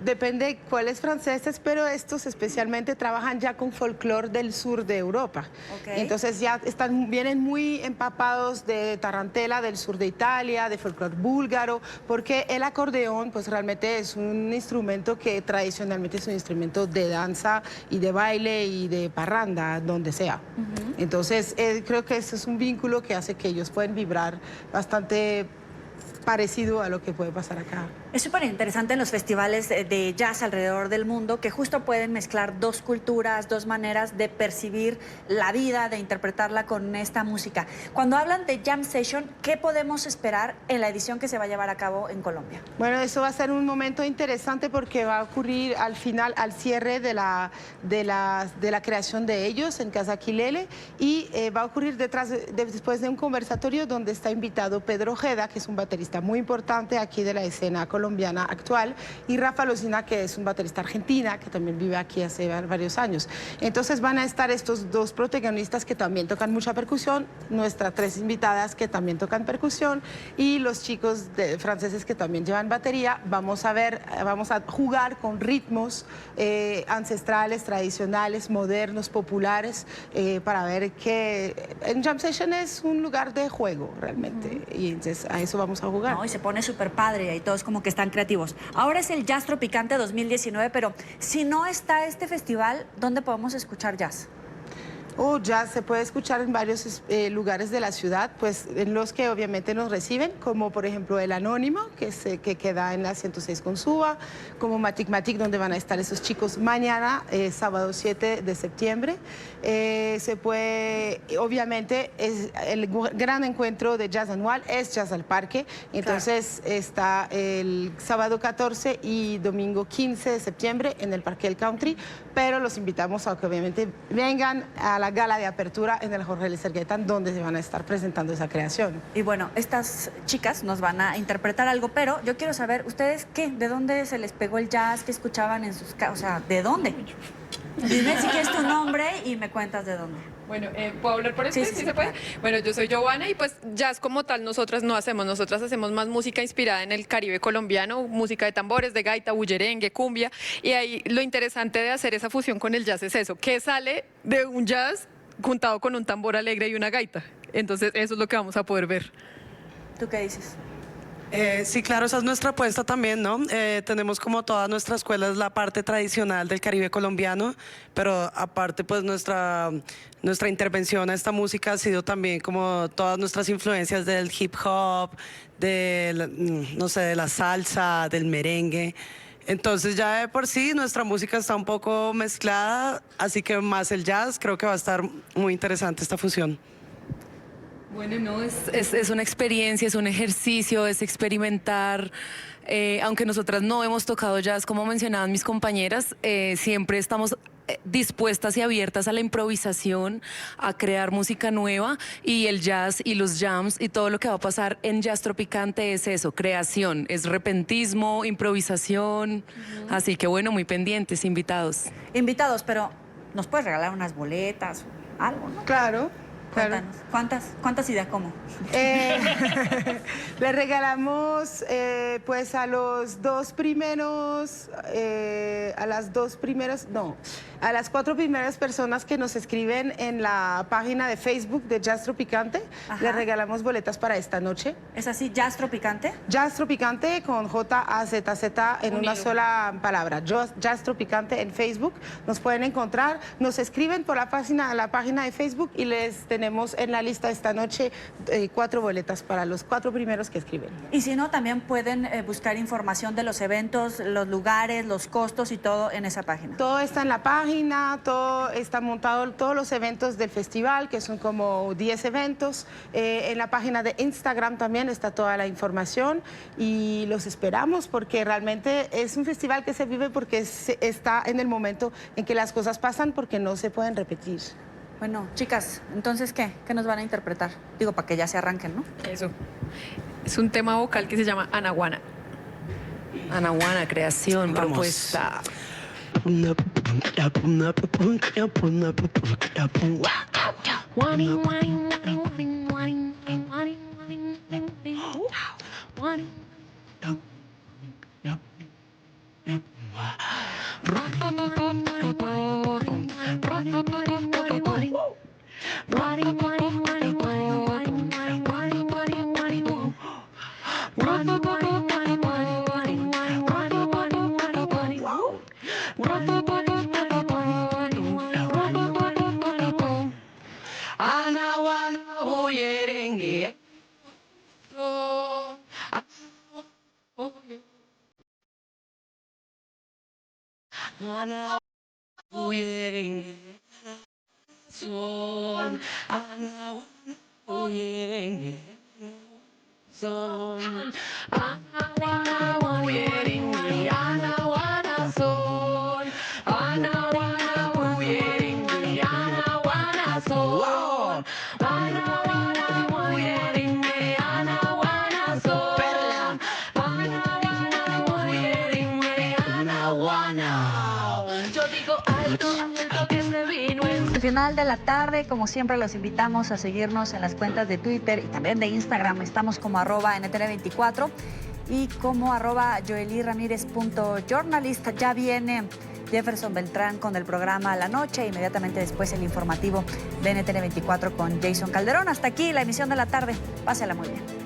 Depende cuáles franceses, pero estos especialmente trabajan ya con folclore del sur de Europa. Okay. Entonces ya vienen muy empapados de tarantela del sur de Italia, de folclore búlgaro, porque el acordeón pues realmente es un instrumento que tradicionalmente es un instrumento de danza y de baile y de parranda, donde sea. Entonces creo que ese es un vínculo que hace que ellos pueden vibrar bastante parecido a lo que puede pasar acá. Es súper interesante en los festivales de jazz alrededor del mundo que justo pueden mezclar dos culturas, dos maneras de percibir la vida, de interpretarla con esta música. Cuando hablan de Jam Session, ¿qué podemos esperar en la edición que se va a llevar a cabo en Colombia? Bueno, eso va a ser un momento interesante porque va a ocurrir al final, al cierre de la creación de ellos en Casa Quilele, y va a ocurrir después de un conversatorio donde está invitado Pedro Ojeda, que es un baterista muy importante aquí de la escena colombiana actual, y Rafa Lucina, que es un baterista argentina que también vive aquí hace varios años. Entonces van a estar estos dos protagonistas que también tocan mucha percusión, nuestras tres invitadas que también tocan percusión, y los chicos franceses que también llevan batería. Vamos a jugar con ritmos ancestrales, tradicionales, modernos, populares, para ver que en Jam Session es un lugar de juego realmente, y entonces a eso vamos a jugar. No, y se pone súper padre y todos como que están creativos. Ahora es el Jazz Tropicante 2019, pero si no está este festival, ¿dónde podemos escuchar jazz? Jazz se puede escuchar en varios lugares de la ciudad, pues en los que obviamente nos reciben, como por ejemplo el Anónimo, que queda en la 106 con Suba, como Matic Matic, donde van a estar esos chicos mañana, sábado 7 de septiembre. Se puede, obviamente, el gran encuentro de jazz anual es Jazz al Parque, entonces está el sábado 14 y domingo 15 de septiembre en el Parque del Country, pero los invitamos a que obviamente vengan a la gala de apertura en el Jorge Eliezer Gaitán, donde se van a estar presentando esa creación. Y bueno, estas chicas nos van a interpretar algo, pero yo quiero saber, ¿ustedes qué? ¿De dónde se les pegó el jazz? ¿Qué escuchaban en sus casas? O sea, ¿de dónde? Dime si quieres tu nombre y me cuentas de dónde. Bueno, ¿puedo hablar por este? ¿Sí se puede? Bueno, yo soy Giovanna y pues jazz como tal nosotras no hacemos. Nosotras hacemos más música inspirada en el Caribe colombiano, música de tambores, de gaita, bullerengue, cumbia. Y ahí lo interesante de hacer esa fusión con el jazz es eso, que sale de un jazz juntado con un tambor alegre y una gaita. Entonces eso es lo que vamos a poder ver. ¿Tú qué dices? Sí, claro, esa es nuestra apuesta también, ¿no? Tenemos como toda nuestra escuela es la parte tradicional del Caribe colombiano, pero aparte pues nuestra intervención a esta música ha sido también como todas nuestras influencias del hip hop, no sé, de la salsa, del merengue. Entonces ya de por sí nuestra música está un poco mezclada, así que más el jazz, creo que va a estar muy interesante esta fusión. Bueno, no, es una experiencia, es un ejercicio, es experimentar. Aunque nosotras no hemos tocado jazz, como mencionaban mis compañeras, siempre estamos dispuestas y abiertas a la improvisación, a crear música nueva, y el jazz y los jams y todo lo que va a pasar en Jazz Tropicante es eso, creación, es repentismo, improvisación. Así que bueno, muy pendientes, invitados. Invitados, pero ¿nos puedes regalar unas boletas o algo, no? Claro. Cuéntanos, ¿cuántas ideas cómo? Le regalamos pues a los dos primeros, a las 4 primeras personas que nos escriben en la página de Facebook de Jazz Tropicante. Ajá. Le regalamos boletas para esta noche. ¿Es así, Jazz Tropicante? Jazz Tropicante con J-A-Z-Z en una sola palabra. Jazz Tropicante en Facebook. Nos pueden encontrar, nos escriben por la página de Facebook y les tenemos en la lista esta noche 4 boletas para los 4 primeros que escriben. Y si no, también pueden buscar información de los eventos, los lugares, los costos y todo en esa página. Todo está en la página, todo está montado, todos los eventos del festival, que son como 10 eventos. En la página de Instagram también está toda la información y los esperamos porque realmente es un festival que se vive porque está en el momento en que las cosas pasan porque no se pueden repetir. Bueno, chicas, entonces, ¿qué nos van a interpretar? Digo, para que ya se arranquen, ¿no? Eso. Es un tema vocal que se llama Anaguana. Anaguana, creación, propuesta. Al final de la tarde, como siempre, los invitamos a seguirnos en las cuentas de Twitter y también de Instagram. Estamos como @NTN24 y como @joelyramirez.journalist. Ya viene Jefferson Beltrán con el programa La Noche, inmediatamente después el informativo de NTN24 con Jason Calderón. Hasta aquí la emisión de la tarde. Pásela muy bien.